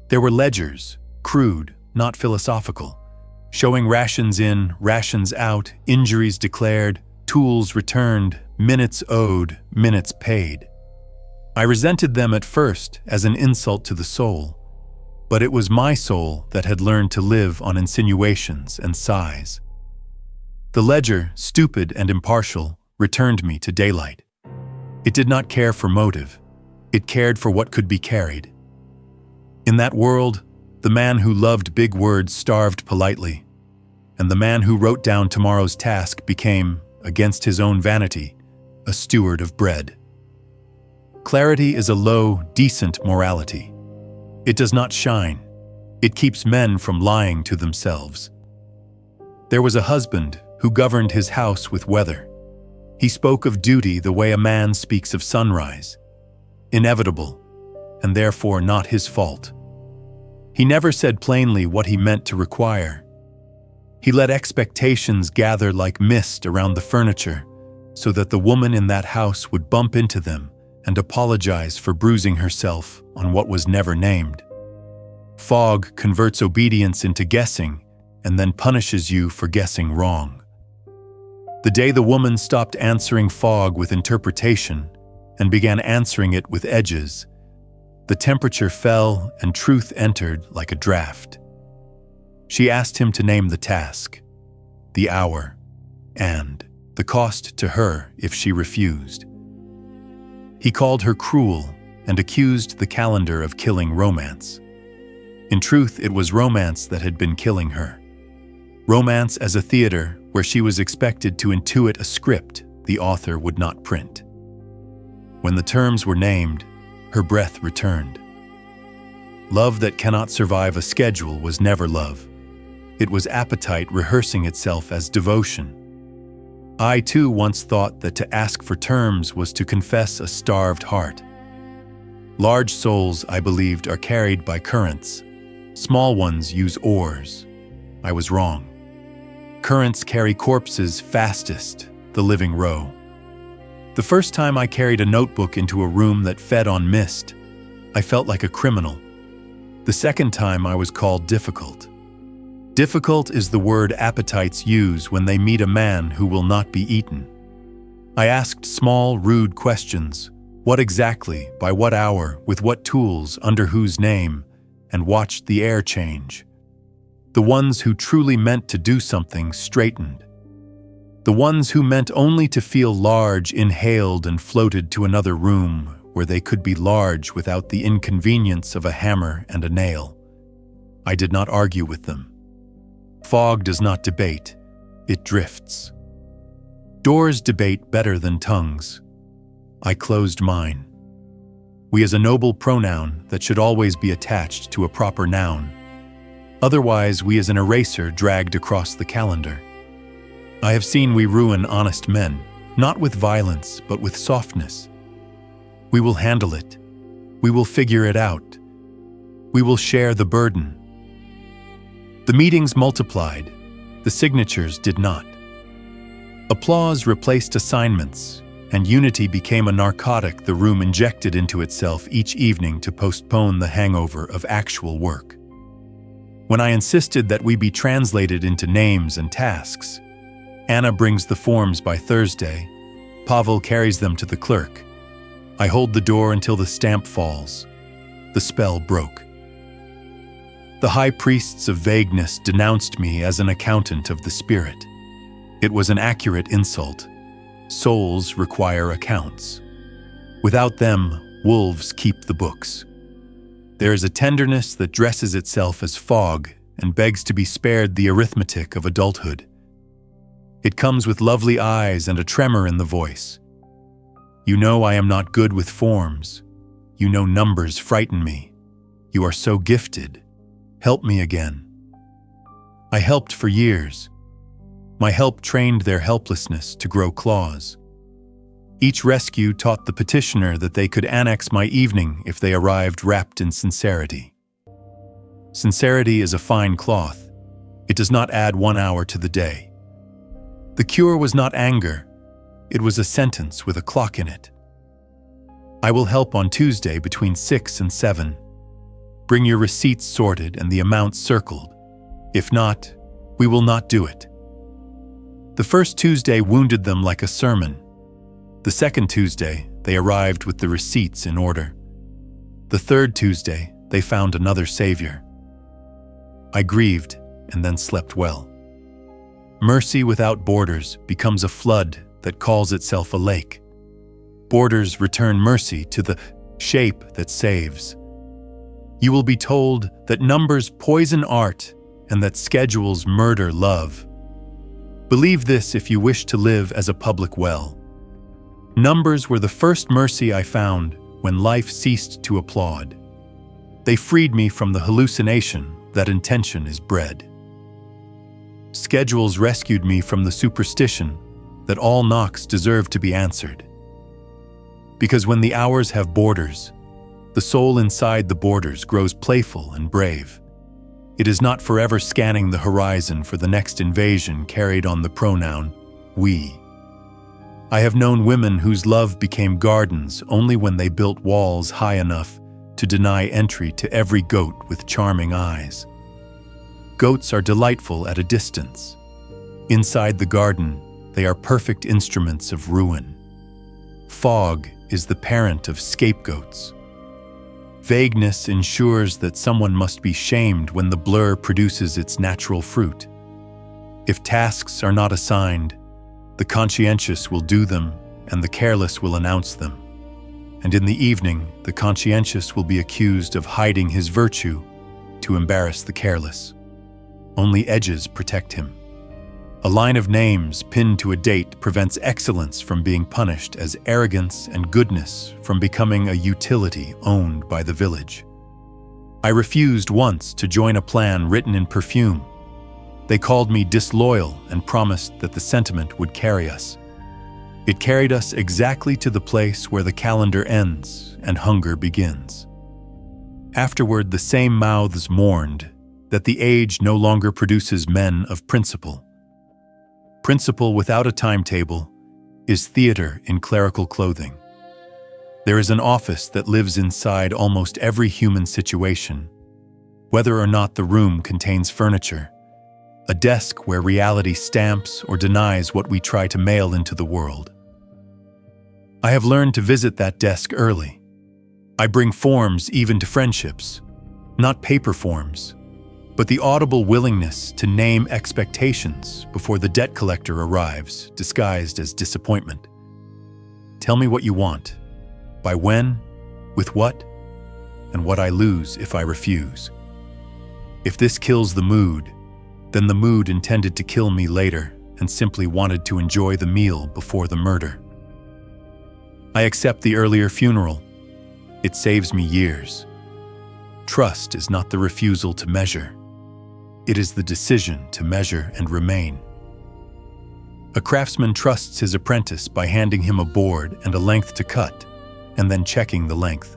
There were ledgers, crude, not philosophical, showing rations in, rations out, injuries declared, tools returned, minutes owed, minutes paid. I resented them at first as an insult to the soul, but it was my soul that had learned to live on insinuations and sighs. The ledger, stupid and impartial, returned me to daylight. It did not care for motive. It cared for what could be carried. In that world, the man who loved big words starved politely, and the man who wrote down tomorrow's task became, against his own vanity, a steward of bread. Clarity is a low, decent morality. It does not shine. It keeps men from lying to themselves. There was a husband who governed his house with weather. He spoke of duty the way a man speaks of sunrise, inevitable, and therefore not his fault. He never said plainly what he meant to require. He let expectations gather like mist around the furniture so that the woman in that house would bump into them and apologize for bruising herself on what was never named. Fog converts obedience into guessing and then punishes you for guessing wrong. The day the woman stopped answering fog with interpretation and began answering it with edges, the temperature fell and truth entered like a draft. She asked him to name the task, the hour, and the cost to her if she refused. He called her cruel and accused the calendar of killing romance. In truth, it was romance that had been killing her. Romance as a theater where she was expected to intuit a script the author would not print. When the terms were named, her breath returned. Love that cannot survive a schedule was never love. It was appetite rehearsing itself as devotion. I too once thought that to ask for terms was to confess a starved heart. Large souls, I believed, are carried by currents. Small ones use oars. I was wrong. Currents carry corpses fastest, the living row. The first time I carried a notebook into a room that fed on mist, I felt like a criminal. The second time I was called difficult. Difficult is the word appetites use when they meet a man who will not be eaten. I asked small, rude questions. What exactly, by what hour, with what tools, under whose name, and watched the air change. The ones who truly meant to do something straightened. The ones who meant only to feel large inhaled and floated to another room where they could be large without the inconvenience of a hammer and a nail. I did not argue with them. Fog does not debate, it drifts. Doors debate better than tongues. I closed mine. We is a noble pronoun that should always be attached to a proper noun. Otherwise, we is an eraser dragged across the calendar. I have seen we ruin honest men, not with violence, but with softness. We will handle it. We will figure it out. We will share the burden. The meetings multiplied. The signatures did not. Applause replaced assignments, and unity became a narcotic the room injected into itself each evening to postpone the hangover of actual work. When I insisted that we be translated into names and tasks, Anna brings the forms by Thursday. Pavel carries them to the clerk. I hold the door until the stamp falls. The spell broke. The high priests of vagueness denounced me as an accountant of the spirit. It was an accurate insult. Souls require accounts. Without them, wolves keep the books. There is a tenderness that dresses itself as fog and begs to be spared the arithmetic of adulthood. It comes with lovely eyes and a tremor in the voice. You know I am not good with forms. You know numbers frighten me. You are so gifted. Help me again. I helped for years. My help trained their helplessness to grow claws. Each rescue taught the petitioner that they could annex my evening if they arrived wrapped in sincerity. Sincerity is a fine cloth. It does not add 1 hour to the day. The cure was not anger. It was a sentence with a clock in it. I will help on Tuesday between 6 and 7. Bring your receipts sorted and the amounts circled. If not, we will not do it. The first Tuesday wounded them like a sermon. The second Tuesday, they arrived with the receipts in order. The third Tuesday, they found another savior. I grieved and then slept well. Mercy without borders becomes a flood that calls itself a lake. Borders return mercy to the shape that saves. You will be told that numbers poison art and that schedules murder love. Believe this if you wish to live as a public well. Numbers were the first mercy I found when life ceased to applaud. They freed me from the hallucination that intention is bread. Schedules rescued me from the superstition that all knocks deserve to be answered. Because when the hours have borders, the soul inside the borders grows playful and brave. It is not forever scanning the horizon for the next invasion carried on the pronoun we. I have known women whose love became gardens only when they built walls high enough to deny entry to every goat with charming eyes. Goats are delightful at a distance. Inside the garden, they are perfect instruments of ruin. Fog is the parent of scapegoats. Vagueness ensures that someone must be shamed when the blur produces its natural fruit. If tasks are not assigned, the conscientious will do them and the careless will announce them. And in the evening, the conscientious will be accused of hiding his virtue to embarrass the careless. Only edges protect him. A line of names pinned to a date prevents excellence from being punished, as arrogance and goodness from becoming a utility owned by the village. I refused once to join a plan written in perfume. They called me disloyal and promised that the sentiment would carry us. It carried us exactly to the place where the calendar ends and hunger begins. Afterward, the same mouths mourned that the age no longer produces men of principle. Principle without a timetable is theater in clerical clothing. There is an office that lives inside almost every human situation, whether or not the room contains furniture, a desk where reality stamps or denies what we try to mail into the world. I have learned to visit that desk early. I bring forms even to friendships, not paper forms, but the audible willingness to name expectations before the debt collector arrives, disguised as disappointment. Tell me what you want, by when, with what, and what I lose if I refuse. If this kills the mood, then the mood intended to kill me later and simply wanted to enjoy the meal before the murder. I accept the earlier funeral. It saves me years. Trust is not the refusal to measure. It is the decision to measure and remain. A craftsman trusts his apprentice by handing him a board and a length to cut, and then checking the length.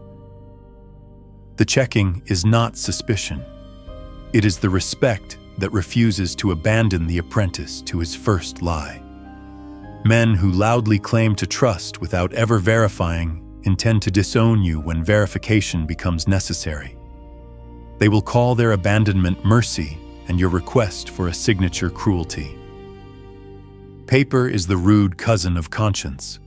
The checking is not suspicion. It is the respect that refuses to abandon the apprentice to his first lie. Men who loudly claim to trust without ever verifying intend to disown you when verification becomes necessary. They will call their abandonment mercy and your request for a signature cruelty. Paper is the rude cousin of conscience.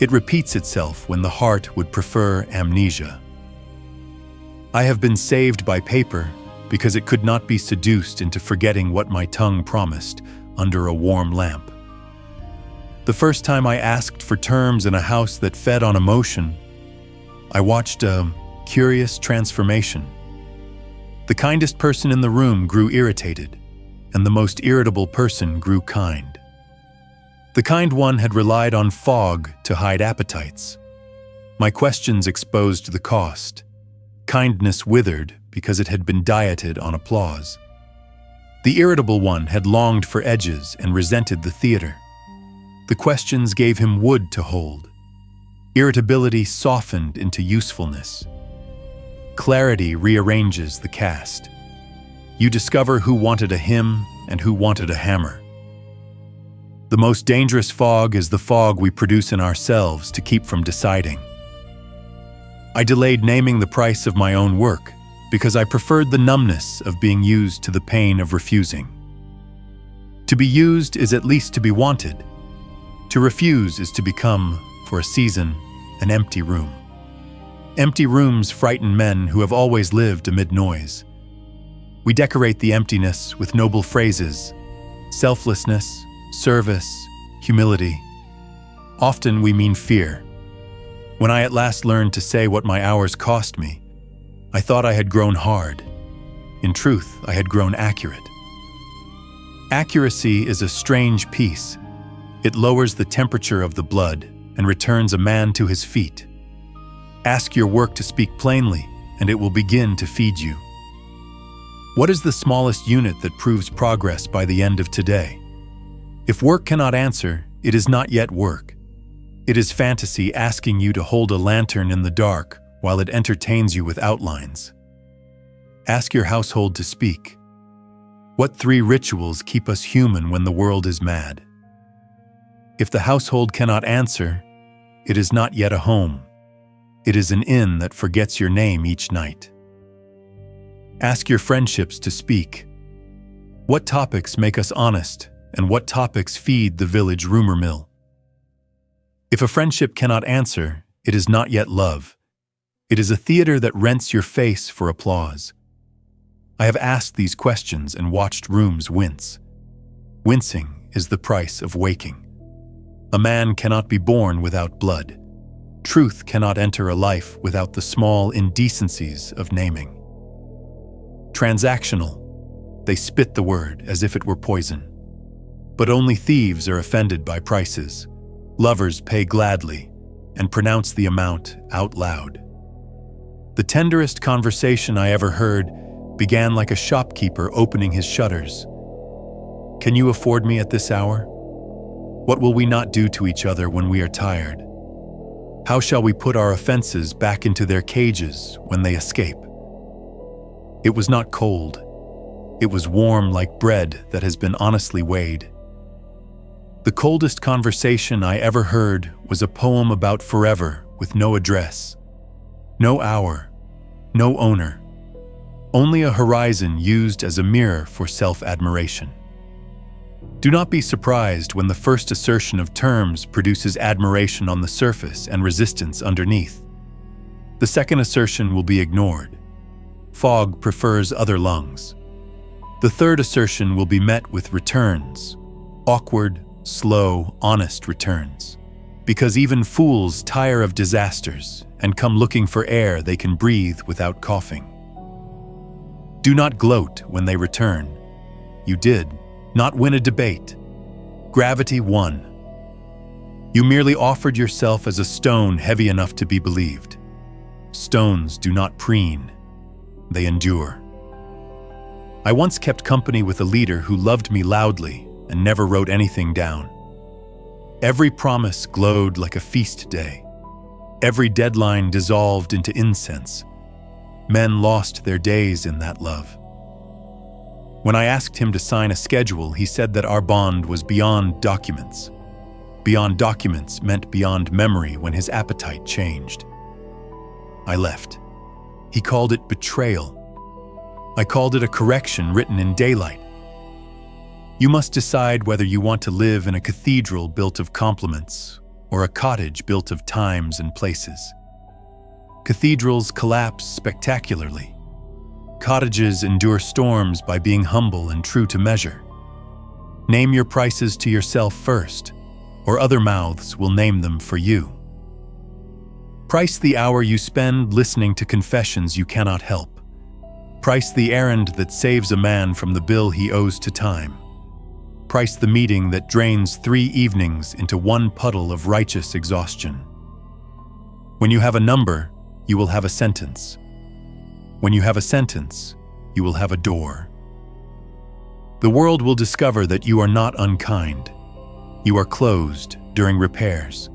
It repeats itself when the heart would prefer amnesia. I have been saved by paper because it could not be seduced into forgetting what my tongue promised under a warm lamp. The first time I asked for terms in a house that fed on emotion, I watched a curious transformation. The kindest person in the room grew irritated, and the most irritable person grew kind. The kind one had relied on fog to hide appetites. My questions exposed the cost. Kindness withered because it had been dieted on applause. The irritable one had longed for edges and resented the theater. The questions gave him wood to hold. Irritability softened into usefulness. Clarity rearranges the cast. You discover who wanted a hymn and who wanted a hammer. The most dangerous fog is the fog we produce in ourselves to keep from deciding. I delayed naming the price of my own work because I preferred the numbness of being used to the pain of refusing. To be used is at least to be wanted. To refuse is to become, for a season, an empty room. Empty rooms frighten men who have always lived amid noise. We decorate the emptiness with noble phrases: selflessness, service, humility. Often we mean fear. When I at last learned to say what my hours cost me, I thought I had grown hard. In truth, I had grown accurate. Accuracy is a strange peace. It lowers the temperature of the blood and returns a man to his feet. Ask your work to speak plainly, and it will begin to feed you. What is the smallest unit that proves progress by the end of today? If work cannot answer, it is not yet work. It is fantasy asking you to hold a lantern in the dark while it entertains you with outlines. Ask your household to speak. What 3 rituals keep us human when the world is mad? If the household cannot answer, it is not yet a home. It is an inn that forgets your name each night. Ask your friendships to speak. What topics make us honest, and what topics feed the village rumor mill? If a friendship cannot answer, it is not yet love. It is a theater that rents your face for applause. I have asked these questions and watched rooms wince. Wincing is the price of waking. A man cannot be born without blood. Truth cannot enter a life without the small indecencies of naming. Transactional. They spit the word as if it were poison. But only thieves are offended by prices. Lovers pay gladly and pronounce the amount out loud. The tenderest conversation I ever heard began like a shopkeeper opening his shutters. Can you afford me at this hour? What will we not do to each other when we are tired? How shall we put our offenses back into their cages when they escape? It was not cold. It was warm like bread that has been honestly weighed. The coldest conversation I ever heard was a poem about forever with no address, no hour, no owner, only a horizon used as a mirror for self-admiration. Do not be surprised when the first assertion of terms produces admiration on the surface and resistance underneath. The second assertion will be ignored. Fog prefers other lungs. The third assertion will be met with returns, awkward, slow, honest returns. Because even fools tire of disasters and come looking for air they can breathe without coughing. Do not gloat when they return. You did not win a debate. Gravity won. You merely offered yourself as a stone heavy enough to be believed. Stones do not preen. They endure. I once kept company with a leader who loved me loudly and never wrote anything down. Every promise glowed like a feast day. Every deadline dissolved into incense. Men lost their days in that love. When I asked him to sign a schedule, he said that our bond was beyond documents. Beyond documents meant beyond memory when his appetite changed. I left. He called it betrayal. I called it a correction written in daylight. You must decide whether you want to live in a cathedral built of compliments or a cottage built of times and places. Cathedrals collapse spectacularly. Cottages endure storms by being humble and true to measure. Name your prices to yourself first, or other mouths will name them for you. Price the hour you spend listening to confessions you cannot help. Price the errand that saves a man from the bill he owes to time. Price the meeting that drains 3 evenings into one puddle of righteous exhaustion. When you have a number, you will have a sentence. When you have a sentence, you will have a door. The world will discover that you are not unkind. You are closed during repairs.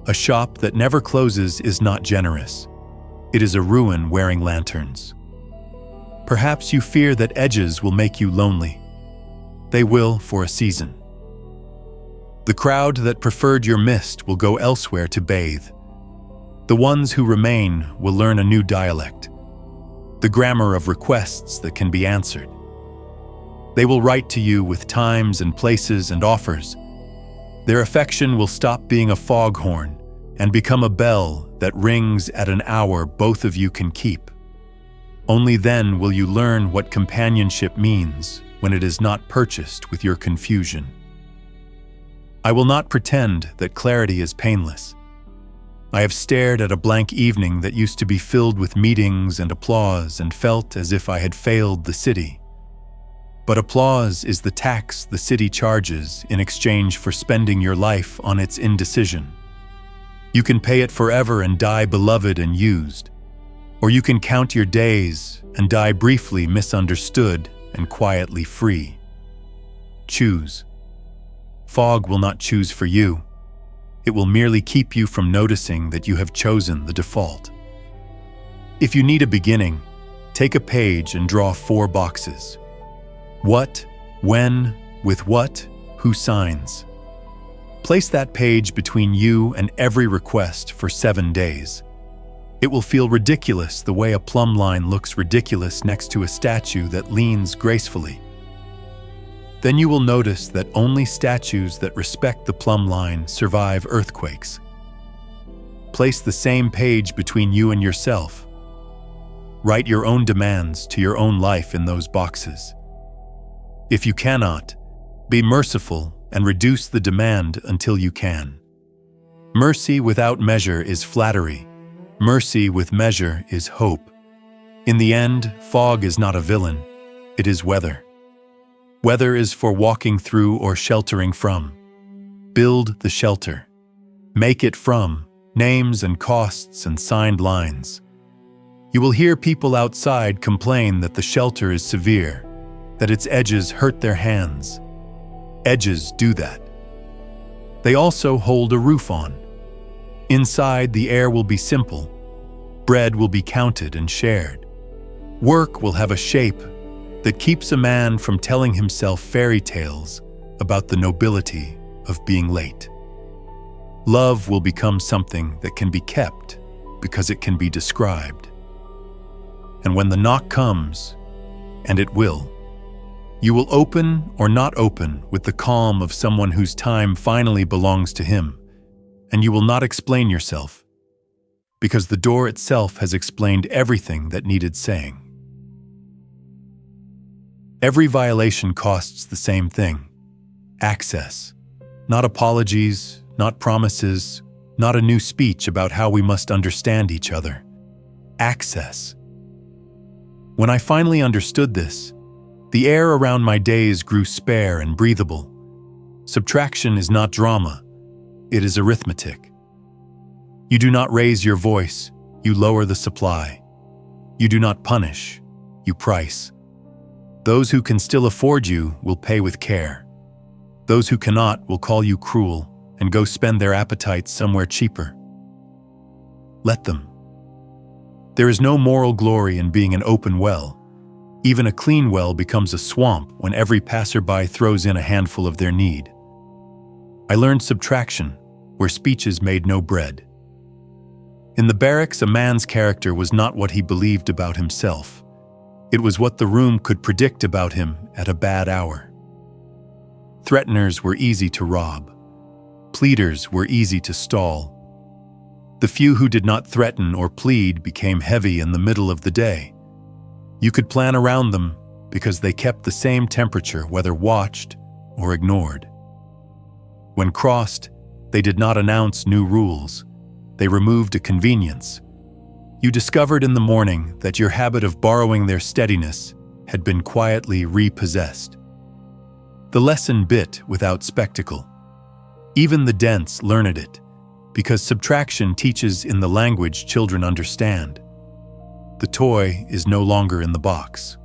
A shop that never closes is not generous. It is a ruin wearing lanterns. Perhaps you fear that edges will make you lonely. They will for a season. The crowd that preferred your mist will go elsewhere to bathe. The ones who remain will learn a new dialect. The grammar of requests that can be answered. They will write to you with times and places and offers. Their affection will stop being a foghorn and become a bell that rings at an hour both of you can keep. Only then will you learn what companionship means when it is not purchased with your confusion. I will not pretend that clarity is painless. I have stared at a blank evening that used to be filled with meetings and applause and felt as if I had failed the city. But applause is the tax the city charges in exchange for spending your life on its indecision. You can pay it forever and die beloved and used, or you can count your days and die briefly misunderstood and quietly free. Choose. Fog will not choose for you. It will merely keep you from noticing that you have chosen the default. If you need a beginning, take a page and draw 4 boxes. What, when, with what, who signs. Place that page between you and every request for 7 days. It will feel ridiculous the way a plumb line looks ridiculous next to a statue that leans gracefully. Then you will notice that only statues that respect the plumb line survive earthquakes. Place the same page between you and yourself. Write your own demands to your own life in those boxes. If you cannot, be merciful and reduce the demand until you can. Mercy without measure is flattery. Mercy with measure is hope. In the end, fog is not a villain, it is weather. Weather is for walking through or sheltering from. Build the shelter. Make it from names and costs and signed lines. You will hear people outside complain that the shelter is severe, that its edges hurt their hands. Edges do that. They also hold a roof on. Inside, the air will be simple. Bread will be counted and shared. Work will have a shape that keeps a man from telling himself fairy tales about the nobility of being late. Love will become something that can be kept because it can be described. And when the knock comes, and it will, you will open or not open with the calm of someone whose time finally belongs to him, and you will not explain yourself, because the door itself has explained everything that needed saying. Every violation costs the same thing: access. Not apologies, not promises, not a new speech about how we must understand each other. Access. When I finally understood this, the air around my days grew spare and breathable. Subtraction is not drama, it is arithmetic. You do not raise your voice, you lower the supply. You do not punish, you price. Those who can still afford you will pay with care. Those who cannot will call you cruel and go spend their appetites somewhere cheaper. Let them. There is no moral glory in being an open well. Even a clean well becomes a swamp when every passerby throws in a handful of their need. I learned subtraction, where speeches made no bread. In the barracks, a man's character was not what he believed about himself. It was what the room could predict about him at a bad hour. Threateners were easy to rob. Pleaders were easy to stall. The few who did not threaten or plead became heavy in the middle of the day. You could plan around them because they kept the same temperature whether watched or ignored. When crossed, they did not announce new rules. They removed a convenience. You discovered in the morning that your habit of borrowing their steadiness had been quietly repossessed. The lesson bit without spectacle. Even the dense learned it, because subtraction teaches in the language children understand. The toy is no longer in the box.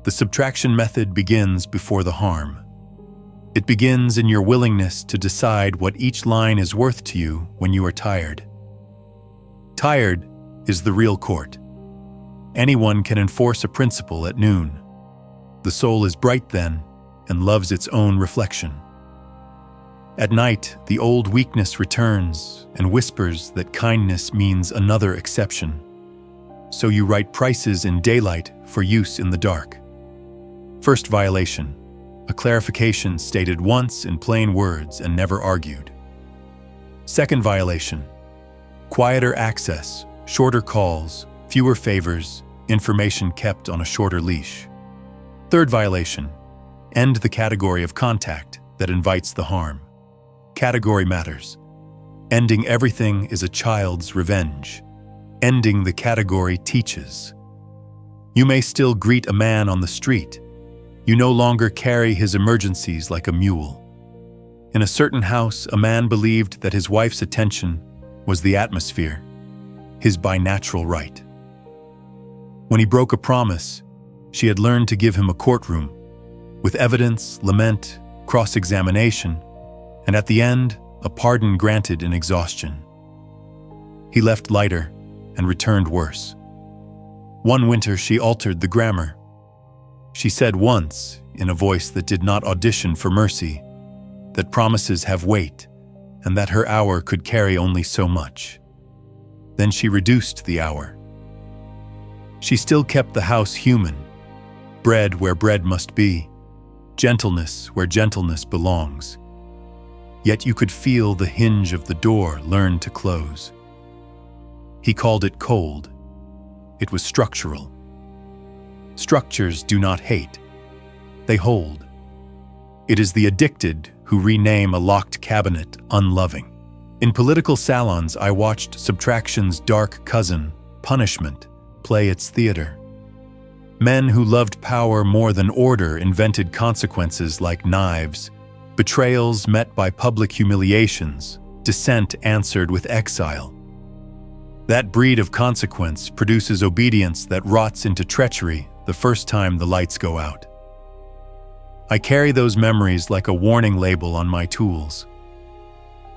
The subtraction method begins before the harm. It begins in your willingness to decide what each line is worth to you when you are tired. Tired is the real court. Anyone can enforce a principle at noon. The soul is bright then and loves its own reflection. At night, the old weakness returns and whispers that kindness means another exception. So you write prices in daylight for use in the dark. First violation, a clarification stated once in plain words and never argued. Second violation, quieter access, shorter calls, fewer favors, information kept on a shorter leash. Third violation, end the category of contact that invites the harm. Category matters. Ending everything is a child's revenge. Ending the category teaches. You may still greet a man on the street. You no longer carry his emergencies like a mule. In a certain house, a man believed that his wife's attention was the atmosphere, his bi-natural right. When he broke a promise, she had learned to give him a courtroom, with evidence, lament, cross-examination, and at the end, a pardon granted in exhaustion. He left lighter and returned worse. One winter she altered the grammar. She said once, in a voice that did not audition for mercy, that promises have weight and that her hour could carry only so much. Then she reduced the hour. She still kept the house human, bread where bread must be, gentleness where gentleness belongs. Yet you could feel the hinge of the door learn to close. He called it cold. It was structural. Structures do not hate. They hold. It is the addicted who rename a locked cabinet unloving. In political salons, I watched Subtraction's dark cousin, punishment, play its theater. Men who loved power more than order invented consequences like knives, betrayals met by public humiliations, dissent answered with exile. That breed of consequence produces obedience that rots into treachery the first time the lights go out. I carry those memories like a warning label on my tools.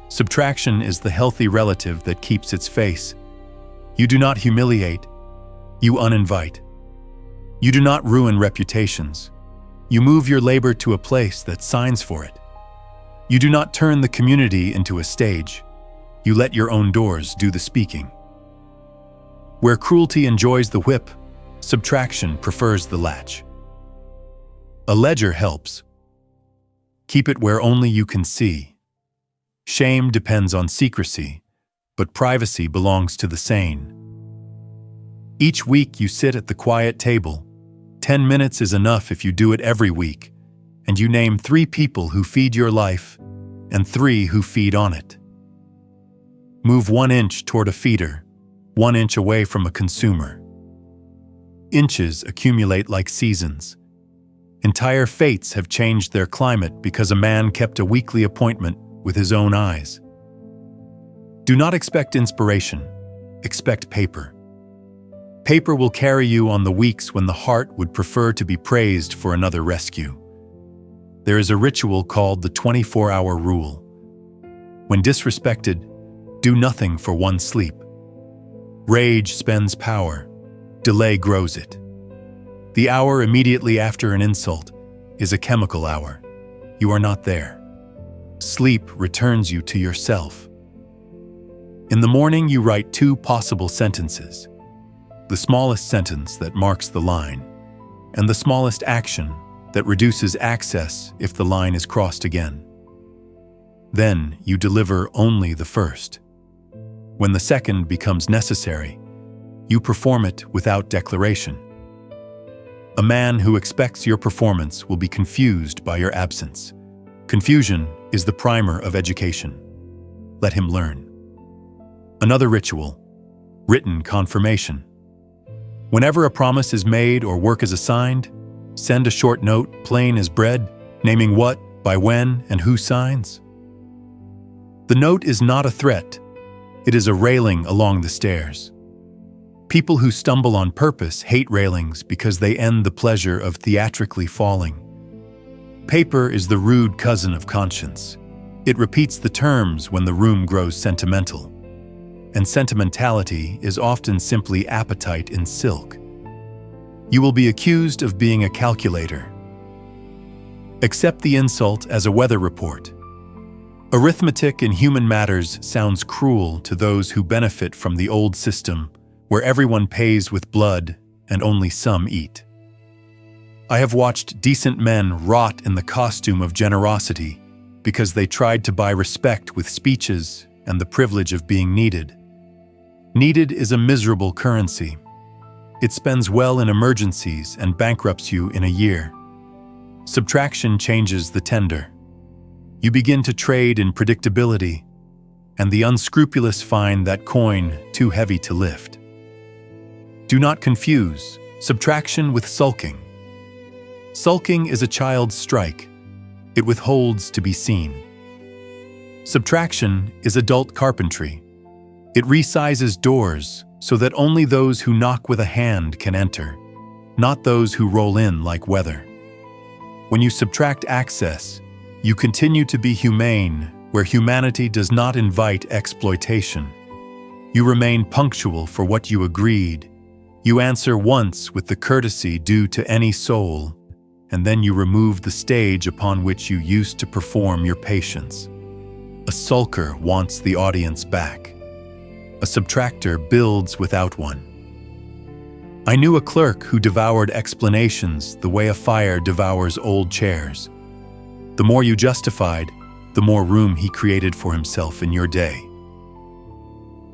Subtraction is the healthy relative that keeps its face. You do not humiliate, you uninvite. You do not ruin reputations. You move your labor to a place that signs for it. You do not turn the community into a stage. You let your own doors do the speaking. Where cruelty enjoys the whip, subtraction prefers the latch. A ledger helps. Keep it where only you can see. Shame depends on secrecy, but privacy belongs to the sane. Each week you sit at the quiet table. 10 minutes is enough if you do it every week, and you name 3 people who feed your life and 3 who feed on it. Move 1 inch toward a feeder, 1 inch away from a consumer. Inches accumulate like seasons. Entire fates have changed their climate because a man kept a weekly appointment with his own eyes. Do not expect inspiration, expect paper. Paper will carry you on the weeks when the heart would prefer to be praised for another rescue. There is a ritual called the 24-hour rule. When disrespected, do nothing for 1 sleep. Rage spends power, delay grows it. The hour immediately after an insult is a chemical hour. You are not there. Sleep returns you to yourself. In the morning, you write 2 possible sentences. The smallest sentence that marks the line, and the smallest action that reduces access if the line is crossed again. Then you deliver only the first. When the second becomes necessary, you perform it without declaration. A man who expects your performance will be confused by your absence. Confusion is the primer of education. Let him learn. Another ritual, written confirmation. Whenever a promise is made or work is assigned, send a short note, plain as bread, naming what, by when, and who signs. The note is not a threat. It is a railing along the stairs. People who stumble on purpose hate railings because they end the pleasure of theatrically falling. Paper is the rude cousin of conscience. It repeats the terms when the room grows sentimental. And sentimentality is often simply appetite in silk. You will be accused of being a calculator. Accept the insult as a weather report. Arithmetic in human matters sounds cruel to those who benefit from the old system where everyone pays with blood and only some eat. I have watched decent men rot in the costume of generosity because they tried to buy respect with speeches and the privilege of being needed. Needed is a miserable currency. It spends well in emergencies and bankrupts you in a year. Subtraction changes the tender. You begin to trade in predictability, and the unscrupulous find that coin too heavy to lift. Do not confuse subtraction with sulking. Sulking is a child's strike. It withholds to be seen. Subtraction is adult carpentry. It resizes doors so that only those who knock with a hand can enter, not those who roll in like weather. When you subtract access, you continue to be humane where humanity does not invite exploitation. You remain punctual for what you agreed. You answer once with the courtesy due to any soul, and then you remove the stage upon which you used to perform your patience. A sulker wants the audience back. A subtractor builds without one. I knew a clerk who devoured explanations the way a fire devours old chairs. The more you justified, the more room he created for himself in your day.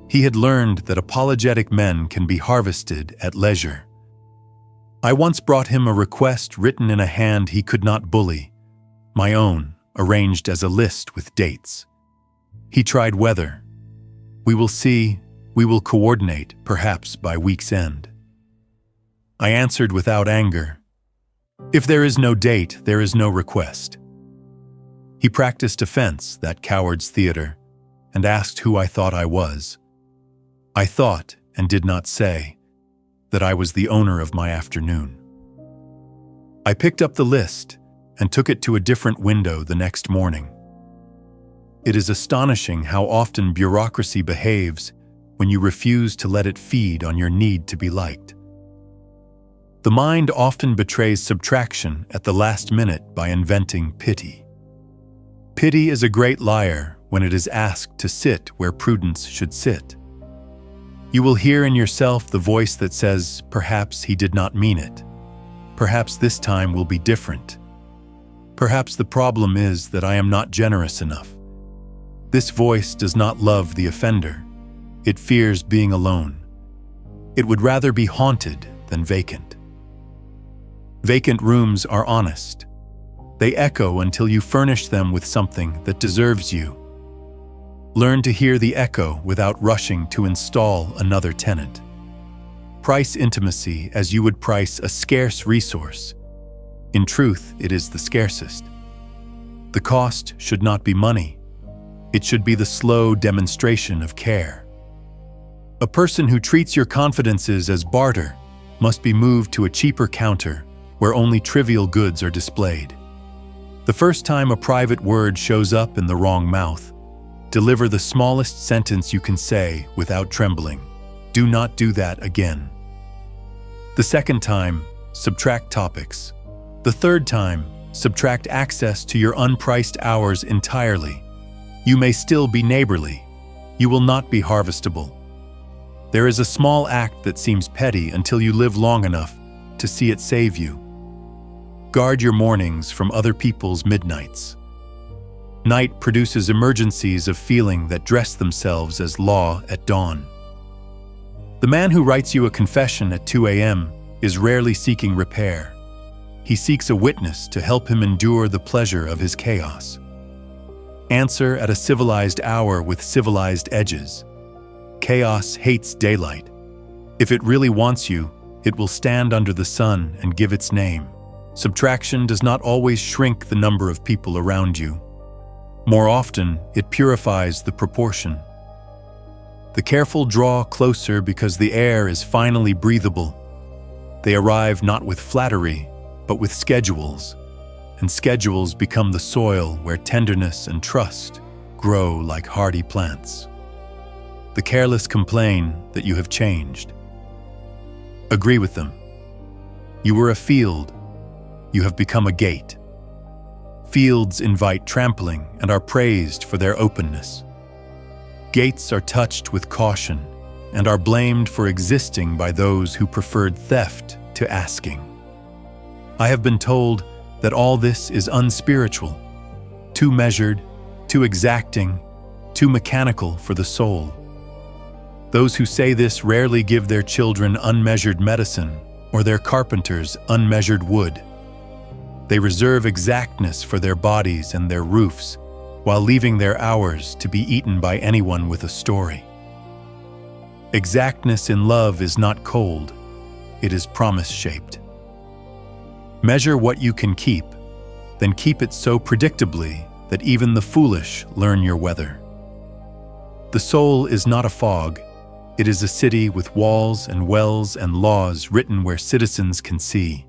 He had learned that apologetic men can be harvested at leisure. I once brought him a request written in a hand he could not bully, my own, arranged as a list with dates. He tried weather. We will see, we will coordinate, perhaps by week's end. I answered without anger. If there is no date, there is no request. He practiced offense, that coward's theater, and asked who I thought I was. I thought, and did not say, that I was the owner of my afternoon. I picked up the list and took it to a different window the next morning. It is astonishing how often bureaucracy behaves when you refuse to let it feed on your need to be liked. The mind often betrays subtraction at the last minute by inventing pity. Pity is a great liar when it is asked to sit where prudence should sit. You will hear in yourself the voice that says, perhaps he did not mean it. Perhaps this time will be different. Perhaps the problem is that I am not generous enough. This voice does not love the offender. It fears being alone. It would rather be haunted than vacant. Vacant rooms are honest. They echo until you furnish them with something that deserves you. Learn to hear the echo without rushing to install another tenant. Price intimacy as you would price a scarce resource. In truth, it is the scarcest. The cost should not be money. It should be the slow demonstration of care. A person who treats your confidences as barter must be moved to a cheaper counter where only trivial goods are displayed. The first time a private word shows up in the wrong mouth, deliver the smallest sentence you can say without trembling. Do not do that again. The second time, subtract topics. The third time, subtract access to your unpriced hours entirely. You may still be neighborly. You will not be harvestable. There is a small act that seems petty until you live long enough to see it save you. Guard your mornings from other people's midnights. Night produces emergencies of feeling that dress themselves as law at dawn. The man who writes you a confession at 2 a.m. is rarely seeking repair. He seeks a witness to help him endure the pleasure of his chaos. Answer at a civilized hour with civilized edges. Chaos hates daylight. If it really wants you, it will stand under the sun and give its name. Subtraction does not always shrink the number of people around you. More often, it purifies the proportion. The careful draw closer because the air is finally breathable. They arrive not with flattery, but with schedules, and schedules become the soil where tenderness and trust grow like hardy plants. The careless complain that you have changed. Agree with them. You were a field. You have become a gate. Fields invite trampling and are praised for their openness. Gates are touched with caution and are blamed for existing by those who preferred theft to asking. I have been told that all this is unspiritual, too measured, too exacting, too mechanical for the soul. Those who say this rarely give their children unmeasured medicine or their carpenters unmeasured wood. They reserve exactness for their bodies and their roofs, while leaving their hours to be eaten by anyone with a story. Exactness in love is not cold, it is promise-shaped. Measure what you can keep, then keep it so predictably that even the foolish learn your weather. The soul is not a fog, it is a city with walls and wells and laws written where citizens can see.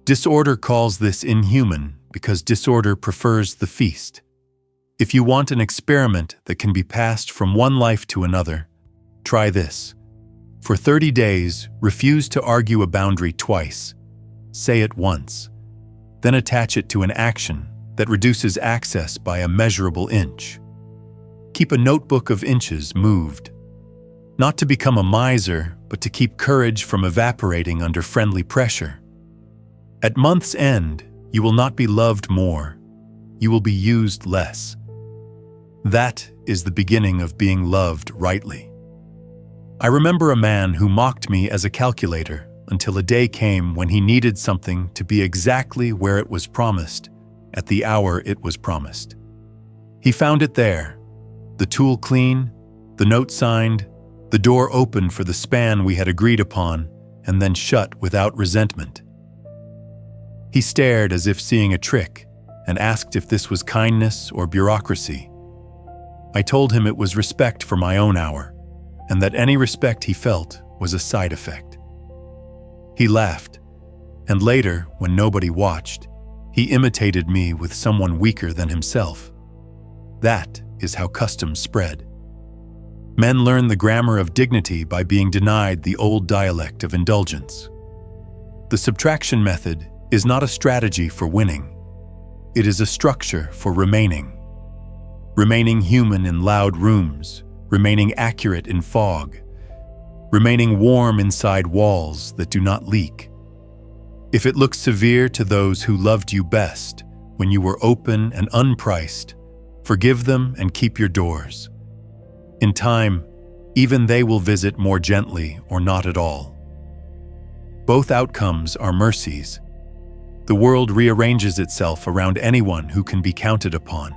Disorder calls this inhuman because disorder prefers the feast. If you want an experiment that can be passed from one life to another, try this. For 30 days, refuse to argue a boundary twice. Say it once. Then attach it to an action that reduces access by a measurable inch. Keep a notebook of inches moved. Not to become a miser, but to keep courage from evaporating under friendly pressure. At month's end, you will not be loved more. You will be used less. That is the beginning of being loved rightly. I remember a man who mocked me as a calculator until a day came when he needed something to be exactly where it was promised, at the hour it was promised. He found it there, the tool clean, the note signed, the door open for the span we had agreed upon, and then shut without resentment. He stared as if seeing a trick, and asked if this was kindness or bureaucracy. I told him it was respect for my own hour, and that any respect he felt was a side effect. He laughed, and later, when nobody watched, he imitated me with someone weaker than himself. That is how customs spread. Men learn the grammar of dignity by being denied the old dialect of indulgence. The subtraction method is not a strategy for winning. It is a structure for remaining. Remaining human in loud rooms, remaining accurate in fog, remaining warm inside walls that do not leak. If it looks severe to those who loved you best when you were open and unpriced, forgive them and keep your doors. In time, even they will visit more gently or not at all. Both outcomes are mercies. The world rearranges itself around anyone who can be counted upon,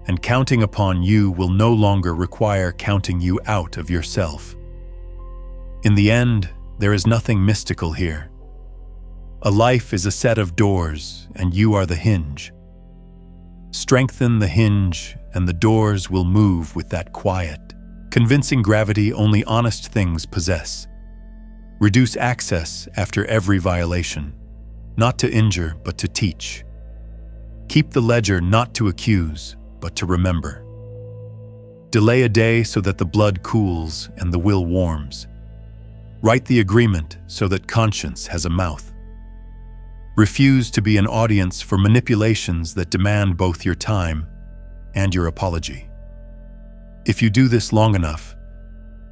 and counting upon you will no longer require counting you out of yourself. In the end, there is nothing mystical here. A life is a set of doors, and you are the hinge. Strengthen the hinge, and the doors will move with that quiet, convincing gravity only honest things possess. Reduce access after every violation, not to injure, but to teach. Keep the ledger not to accuse, but to remember. Delay a day so that the blood cools and the will warms. Write the agreement so that conscience has a mouth. Refuse to be an audience for manipulations that demand both your time and your apology. If you do this long enough,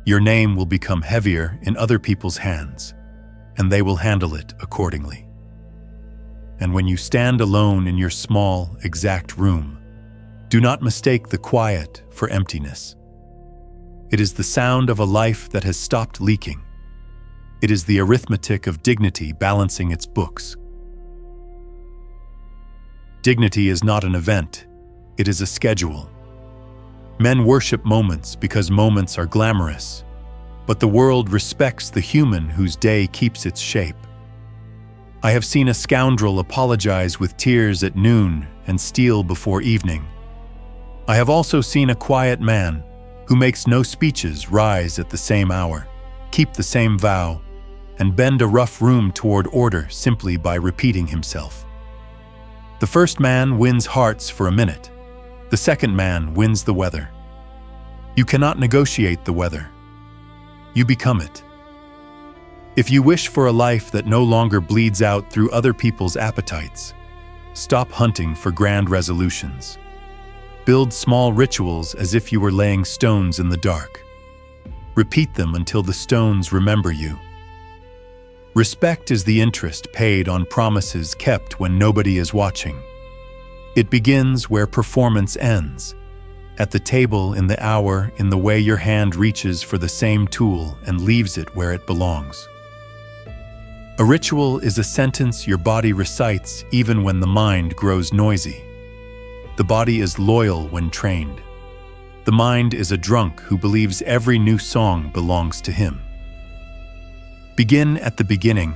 your name will become heavier in other people's hands, and they will handle it accordingly. And when you stand alone in your small, exact room, do not mistake the quiet for emptiness. It is the sound of a life that has stopped leaking. It is the arithmetic of dignity balancing its books. Dignity is not an event, it is a schedule. Men worship moments because moments are glamorous, but the world respects the human whose day keeps its shape. I have seen a scoundrel apologize with tears at noon and steal before evening. I have also seen a quiet man who makes no speeches rise at the same hour, keep the same vow, and bend a rough room toward order simply by repeating himself. The first man wins hearts for a minute. The second man wins the weather. You cannot negotiate the weather. You become it. If you wish for a life that no longer bleeds out through other people's appetites, stop hunting for grand resolutions. Build small rituals as if you were laying stones in the dark. Repeat them until the stones remember you. Respect is the interest paid on promises kept when nobody is watching. It begins where performance ends, at the table in the hour, in the way your hand reaches for the same tool and leaves it where it belongs. A ritual is a sentence your body recites even when the mind grows noisy. The body is loyal when trained. The mind is a drunk who believes every new song belongs to him. Begin at the beginning,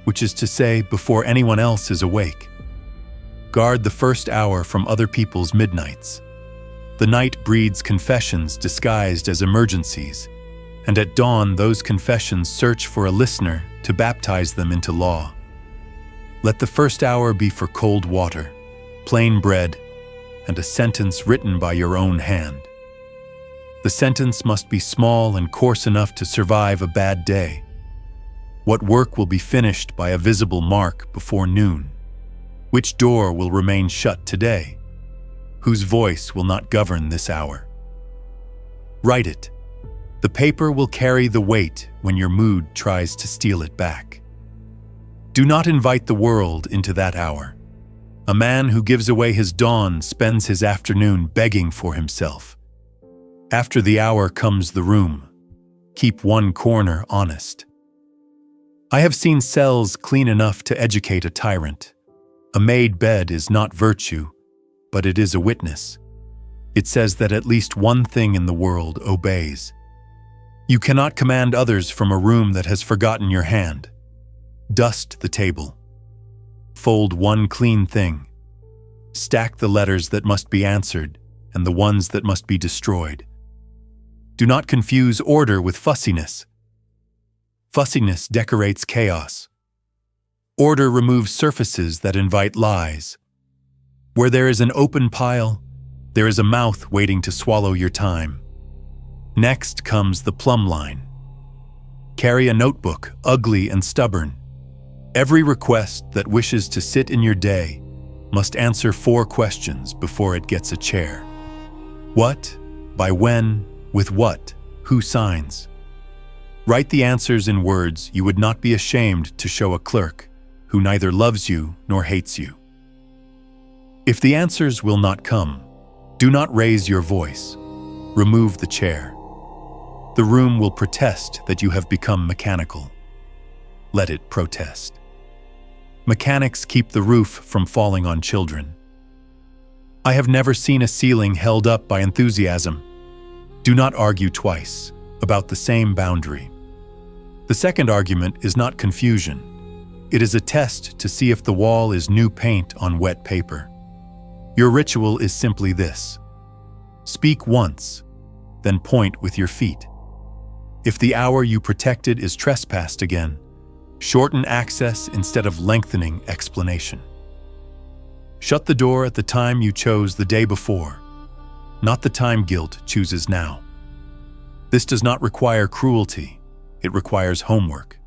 which is to say, before anyone else is awake. Guard the first hour from other people's midnights. The night breeds confessions disguised as emergencies, and at dawn those confessions search for a listener to baptize them into law. Let the first hour be for cold water, plain bread, and a sentence written by your own hand. The sentence must be small and coarse enough to survive a bad day. What work will be finished by a visible mark before noon? Which door will remain shut today? Whose voice will not govern this hour? Write it. The paper will carry the weight when your mood tries to steal it back. Do not invite the world into that hour. A man who gives away his dawn spends his afternoon begging for himself. After the hour comes the room. Keep one corner honest. I have seen cells clean enough to educate a tyrant. A made bed is not virtue, but it is a witness. It says that at least one thing in the world obeys. You cannot command others from a room that has forgotten your hand. Dust the table. Fold one clean thing. Stack the letters that must be answered and the ones that must be destroyed. Do not confuse order with fussiness. Fussiness decorates chaos. Order removes surfaces that invite lies. Where there is an open pile, there is a mouth waiting to swallow your time. Next comes the plumb line. Carry a notebook, ugly and stubborn. Every request that wishes to sit in your day must answer 4 questions before it gets a chair. What? By when? With what? Who signs? Write the answers in words you would not be ashamed to show a clerk who neither loves you nor hates you. If the answers will not come, do not raise your voice. Remove the chair. The room will protest that you have become mechanical. Let it protest. Mechanics keep the roof from falling on children. I have never seen a ceiling held up by enthusiasm. Do not argue twice about the same boundary. The second argument is not confusion. It is a test to see if the wall is new paint on wet paper. Your ritual is simply this. Speak once, then point with your feet. If the hour you protected is trespassed again, shorten access instead of lengthening explanation. Shut the door at the time you chose the day before, not the time guilt chooses now. This does not require cruelty. It requires homework.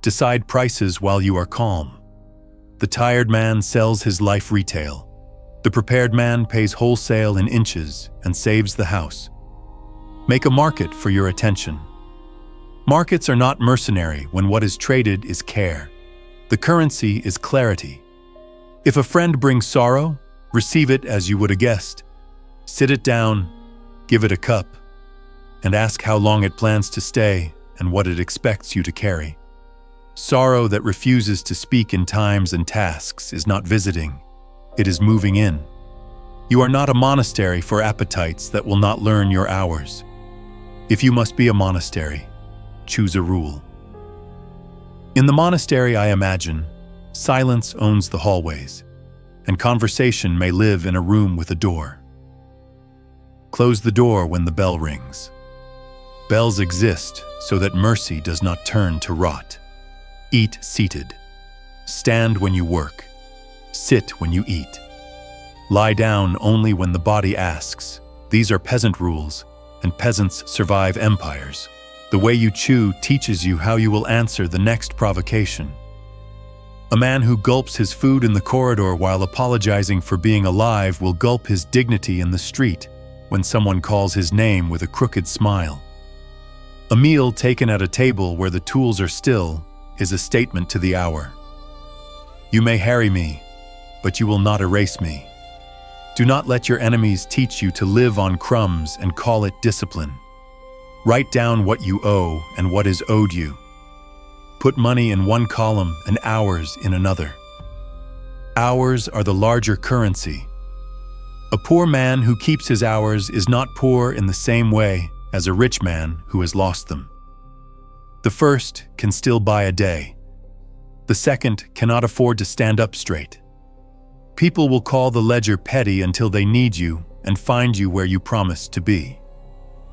Decide prices while you are calm. The tired man sells his life retail. The prepared man pays wholesale in inches and saves the house. Make a market for your attention. Markets are not mercenary when what is traded is care. The currency is clarity. If a friend brings sorrow, receive it as you would a guest. Sit it down, give it a cup, and ask how long it plans to stay and what it expects you to carry. Sorrow that refuses to speak in times and tasks is not visiting. It is moving in. You are not a monastery for appetites that will not learn your hours. If you must be a monastery, choose a rule. In the monastery, I imagine, silence owns the hallways, and conversation may live in a room with a door. Close the door when the bell rings. Bells exist so that mercy does not turn to rot. Eat seated. Stand when you work. Sit when you eat. Lie down only when the body asks. These are peasant rules, and peasants survive empires. The way you chew teaches you how you will answer the next provocation. A man who gulps his food in the corridor while apologizing for being alive will gulp his dignity in the street when someone calls his name with a crooked smile. A meal taken at a table where the tools are still is a statement to the hour. You may harry me, but you will not erase me. Do not let your enemies teach you to live on crumbs and call it discipline. Write down what you owe and what is owed you. Put money in one column and hours in another. Hours are the larger currency. A poor man who keeps his hours is not poor in the same way as a rich man who has lost them. The first can still buy a day. The second cannot afford to stand up straight. People will call the ledger petty until they need you and find you where you promised to be.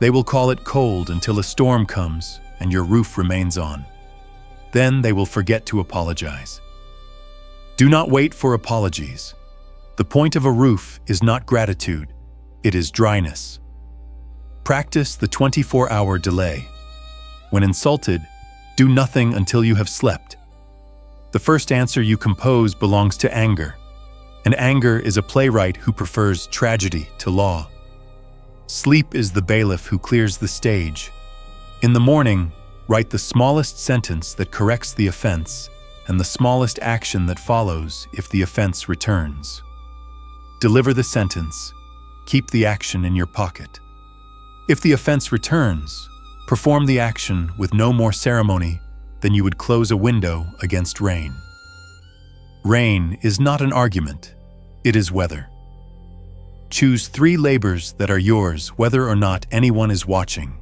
They will call it cold until a storm comes and your roof remains on. Then they will forget to apologize. Do not wait for apologies. The point of a roof is not gratitude, it is dryness. Practice the 24-hour delay. When insulted, do nothing until you have slept. The first answer you compose belongs to anger, and anger is a playwright who prefers tragedy to law. Sleep is the bailiff who clears the stage. In the morning, write the smallest sentence that corrects the offense and the smallest action that follows if the offense returns. Deliver the sentence, keep the action in your pocket. If the offense returns, perform the action with no more ceremony than you would close a window against rain. Rain is not an argument, it is weather. Choose 3 labors that are yours whether or not anyone is watching,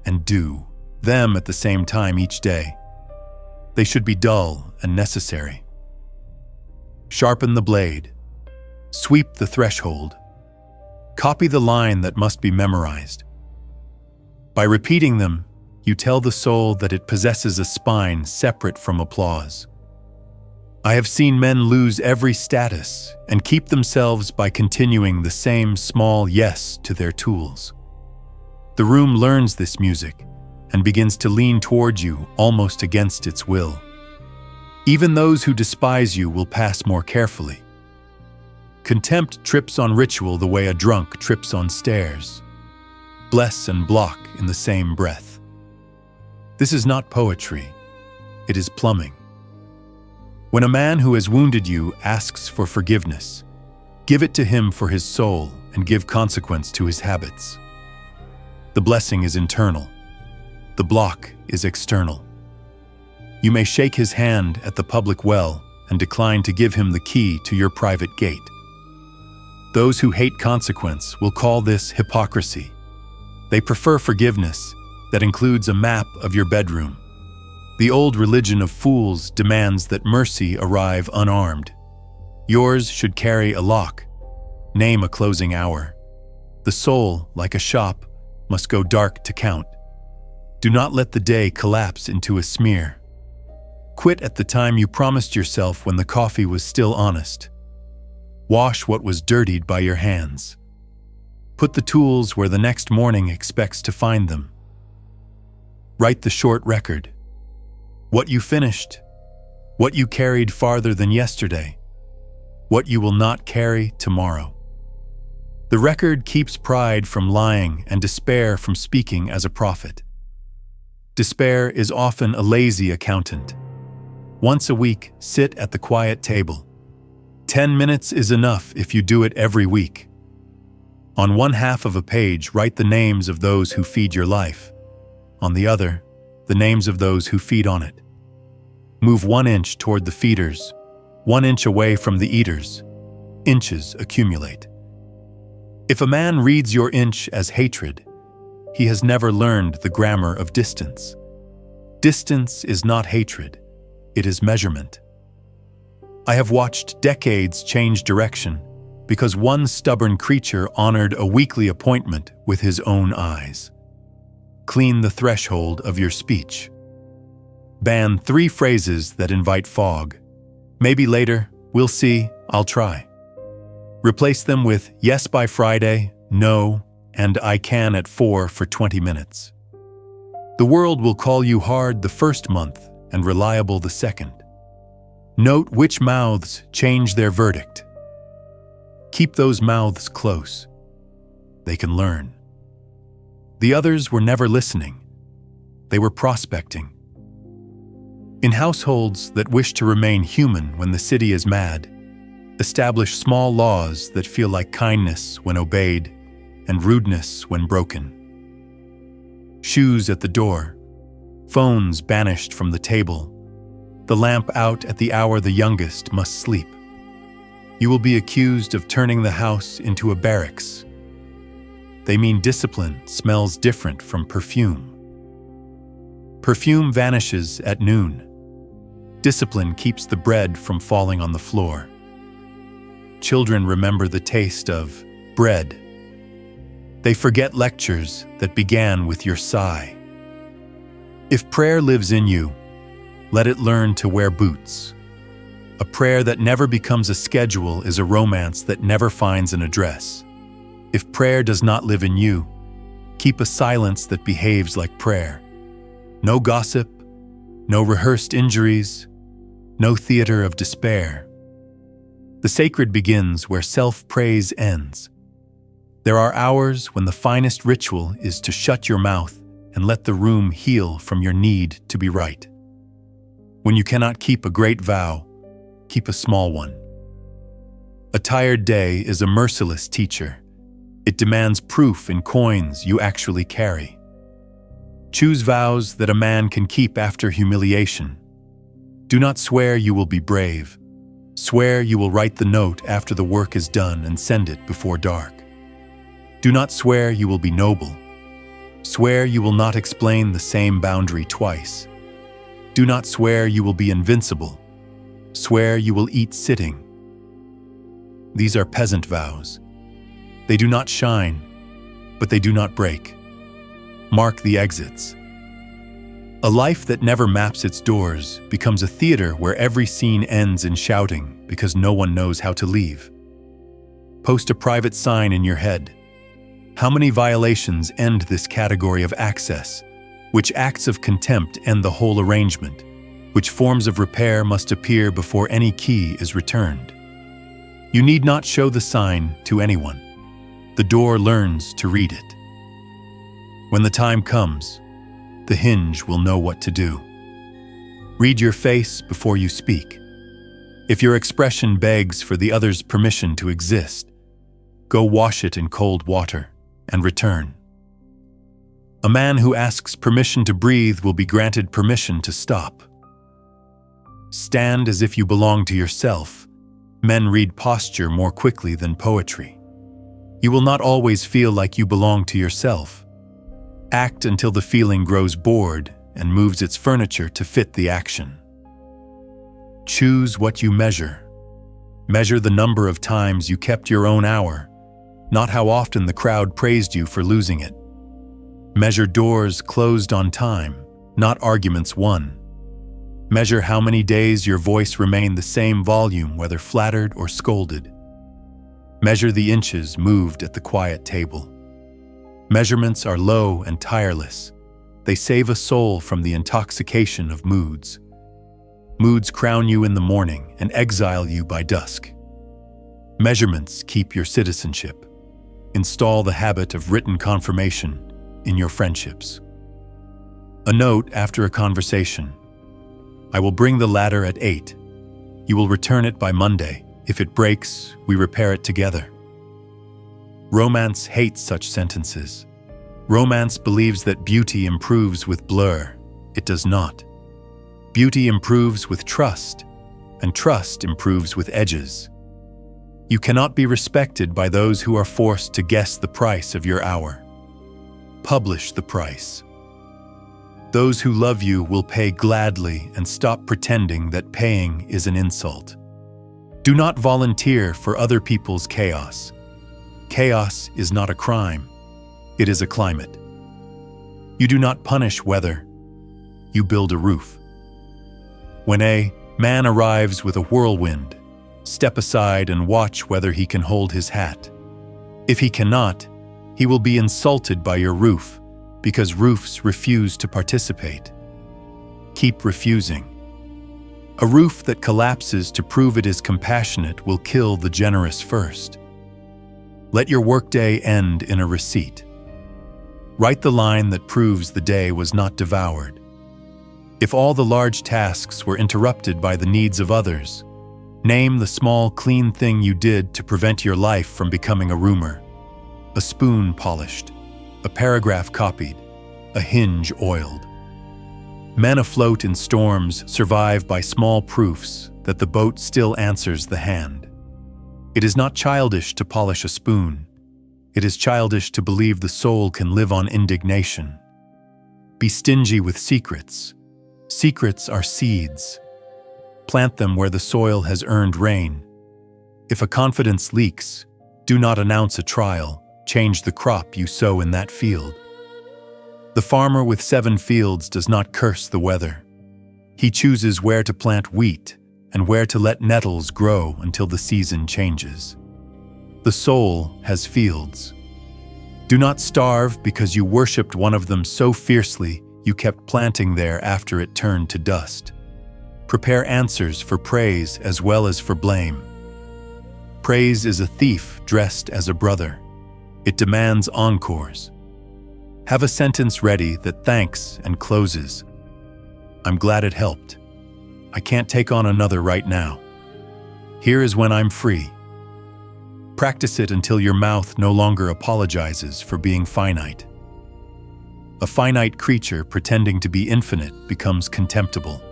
and do them at the same time each day. They should be dull and necessary. Sharpen the blade. Sweep the threshold. Copy the line that must be memorized. By repeating them, you tell the soul that it possesses a spine separate from applause. I have seen men lose every status and keep themselves by continuing the same small yes to their tools. The room learns this music and begins to lean toward you almost against its will. Even those who despise you will pass more carefully. Contempt trips on ritual the way a drunk trips on stairs. Bless and block in the same breath. This is not poetry, it is plumbing. When a man who has wounded you asks for forgiveness, give it to him for his soul and give consequence to his habits. The blessing is internal. The block is external. You may shake his hand at the public well and decline to give him the key to your private gate. Those who hate consequence will call this hypocrisy. They prefer forgiveness that includes a map of your bedroom. The old religion of fools demands that mercy arrive unarmed. Yours should carry a lock. Name a closing hour. The soul, like a shop, must go dark to count. Do not let the day collapse into a smear. Quit at the time you promised yourself when the coffee was still honest. Wash what was dirtied by your hands. Put the tools where the next morning expects to find them. Write the short record. What you finished, what you carried farther than yesterday, what you will not carry tomorrow. The record keeps pride from lying and despair from speaking as a prophet. Despair is often a lazy accountant. Once a week, sit at the quiet table. 10 minutes is enough if you do it every week. On one half of a page, write the names of those who feed your life. On the other, the names of those who feed on it. Move 1 inch toward the feeders, 1 inch away from the eaters. Inches accumulate. If a man reads your inch as hatred, he has never learned the grammar of distance. Distance is not hatred, it is measurement. I have watched decades change direction because one stubborn creature honored a weekly appointment with his own eyes. Clean the threshold of your speech. Ban 3 phrases that invite fog. Maybe later, we'll see, I'll try. Replace them with yes by Friday, no, and I can at 4 for 20 minutes. The world will call you hard the first month and reliable the second. Note which mouths change their verdict. Keep those mouths close. They can learn. The others were never listening. They were prospecting. In households that wish to remain human when the city is mad, establish small laws that feel like kindness when obeyed and rudeness when broken. Shoes at the door, phones banished from the table, the lamp out at the hour the youngest must sleep. You will be accused of turning the house into a barracks. They mean discipline smells different from perfume. Perfume vanishes at noon. Discipline keeps the bread from falling on the floor. Children remember the taste of bread. They forget lectures that began with your sigh. If prayer lives in you, let it learn to wear boots. A prayer that never becomes a schedule is a romance that never finds an address. If prayer does not live in you, keep a silence that behaves like prayer. No gossip, no rehearsed injuries, no theater of despair. The sacred begins where self-praise ends. There are hours when the finest ritual is to shut your mouth and let the room heal from your need to be right. When you cannot keep a great vow, keep a small one. A tired day is a merciless teacher. It demands proof in coins you actually carry. Choose vows that a man can keep after humiliation. Do not swear you will be brave. Swear you will write the note after the work is done and send it before dark. Do not swear you will be noble. Swear you will not explain the same boundary twice. Do not swear you will be invincible. Swear you will eat sitting. These are peasant vows. They do not shine, but they do not break. Mark the exits. A life that never maps its doors becomes a theater where every scene ends in shouting because no one knows how to leave. Post a private sign in your head. How many violations end this category of access? Which acts of contempt end the whole arrangement? Which forms of repair must appear before any key is returned? You need not show the sign to anyone. The door learns to read it. When the time comes, the hinge will know what to do. Read your face before you speak. If your expression begs for the other's permission to exist, go wash it in cold water and return. A man who asks permission to breathe will be granted permission to stop. Stand as if you belong to yourself. Men read posture more quickly than poetry. You will not always feel like you belong to yourself. Act until the feeling grows bored and moves its furniture to fit the action. Choose what you measure. Measure the number of times you kept your own hour, not how often the crowd praised you for losing it. Measure doors closed on time, not arguments won. Measure how many days your voice remained the same volume, whether flattered or scolded. Measure the inches moved at the quiet table. Measurements are low and tireless. They save a soul from the intoxication of moods. Moods crown you in the morning and exile you by dusk. Measurements keep your citizenship. Install the habit of written confirmation in your friendships. A note after a conversation. I will bring the ladder at 8. You will return it by Monday. If it breaks, we repair it together. Romance hates such sentences. Romance believes that beauty improves with blur. It does not. Beauty improves with trust, and trust improves with edges. You cannot be respected by those who are forced to guess the price of your hour. Publish the price. Those who love you will pay gladly and stop pretending that paying is an insult. Do not volunteer for other people's chaos. Chaos is not a crime. It is a climate. You do not punish weather. You build a roof. When a man arrives with a whirlwind, step aside and watch whether he can hold his hat. If he cannot, he will be insulted by your roof, because roofs refuse to participate. Keep refusing. A roof that collapses to prove it is compassionate will kill the generous first. Let your workday end in a receipt. Write the line that proves the day was not devoured. If all the large tasks were interrupted by the needs of others, name the small, clean thing you did to prevent your life from becoming a rumor. A spoon polished, a paragraph copied, a hinge oiled. Men afloat in storms survive by small proofs that the boat still answers the hand. It is not childish to polish a spoon. It is childish to believe the soul can live on indignation. Be stingy with secrets. Secrets are seeds. Plant them where the soil has earned rain. If a confidence leaks, do not announce a trial. Change the crop you sow in that field. The farmer with 7 fields does not curse the weather. He chooses where to plant wheat and where to let nettles grow until the season changes. The soul has fields. Do not starve because you worshipped one of them so fiercely you kept planting there after it turned to dust. Prepare answers for praise as well as for blame. Praise is a thief dressed as a brother. It demands encores. Have a sentence ready that thanks and closes. I'm glad it helped. I can't take on another right now. Here is when I'm free. Practice it until your mouth no longer apologizes for being finite. A finite creature pretending to be infinite becomes contemptible.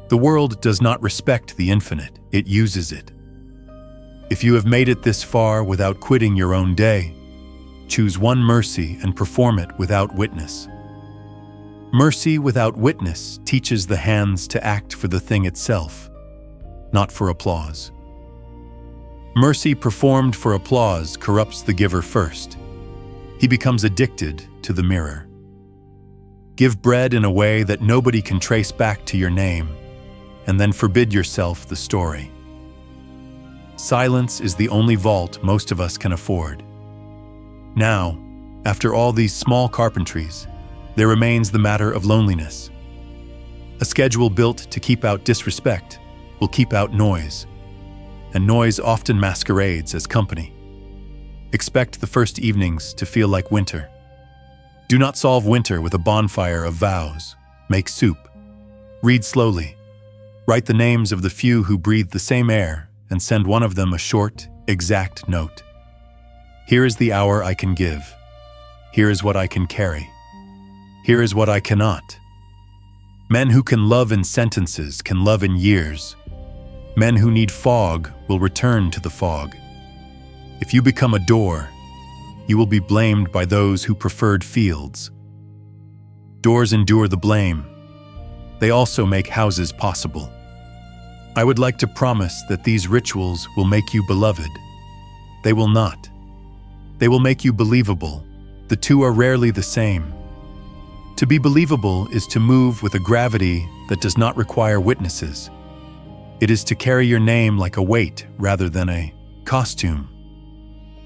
The world does not respect the infinite, it uses it. If you have made it this far without quitting your own day, choose one mercy and perform it without witness. Mercy without witness teaches the hands to act for the thing itself, not for applause. Mercy performed for applause corrupts the giver first. He becomes addicted to the mirror. Give bread in a way that nobody can trace back to your name, and then forbid yourself the story. Silence is the only vault most of us can afford. Now, after all these small carpentries, there remains the matter of loneliness. A schedule built to keep out disrespect will keep out noise, and noise often masquerades as company. Expect the first evenings to feel like winter. Do not solve winter with a bonfire of vows. Make soup. Read slowly. Write the names of the few who breathe the same air and send one of them a short, exact note. Here is the hour I can give. Here is what I can carry. Here is what I cannot. Men who can love in sentences can love in years. Men who need fog will return to the fog. If you become a door, you will be blamed by those who preferred fields. Doors endure the blame. They also make houses possible. I would like to promise that these rituals will make you beloved. They will not. They will make you believable. The two are rarely the same. To be believable is to move with a gravity that does not require witnesses. It is to carry your name like a weight rather than a costume.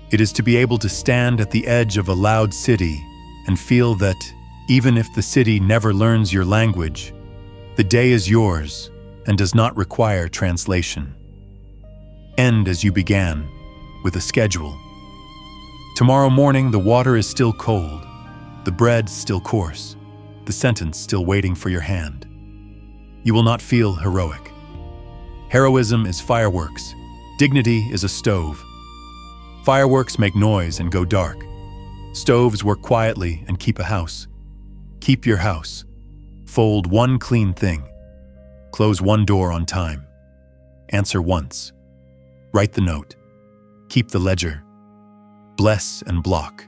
It is to be able to stand at the edge of a loud city and feel that, even if the city never learns your language, the day is yours and does not require translation. End as you began, with a schedule. Tomorrow morning the water is still cold, the bread still coarse, the sentence still waiting for your hand. You will not feel heroic. Heroism is fireworks. Dignity is a stove. Fireworks make noise and go dark. Stoves work quietly and keep a house. Keep your house. Fold one clean thing. Close one door on time. Answer once. Write the note. Keep the ledger. Bless and block.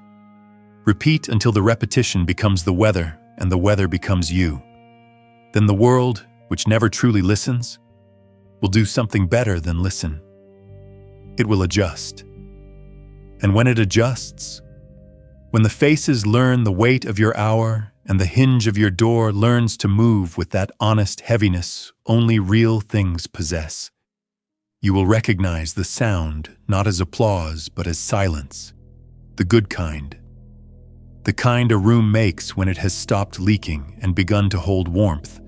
Repeat until the repetition becomes the weather and the weather becomes you. Then the world, which never truly listens, will do something better than listen. It will adjust. And when it adjusts, when the faces learn the weight of your hour and the hinge of your door learns to move with that honest heaviness only real things possess, you will recognize the sound not as applause but as silence, the good kind. The kind a room makes when it has stopped leaking and begun to hold warmth.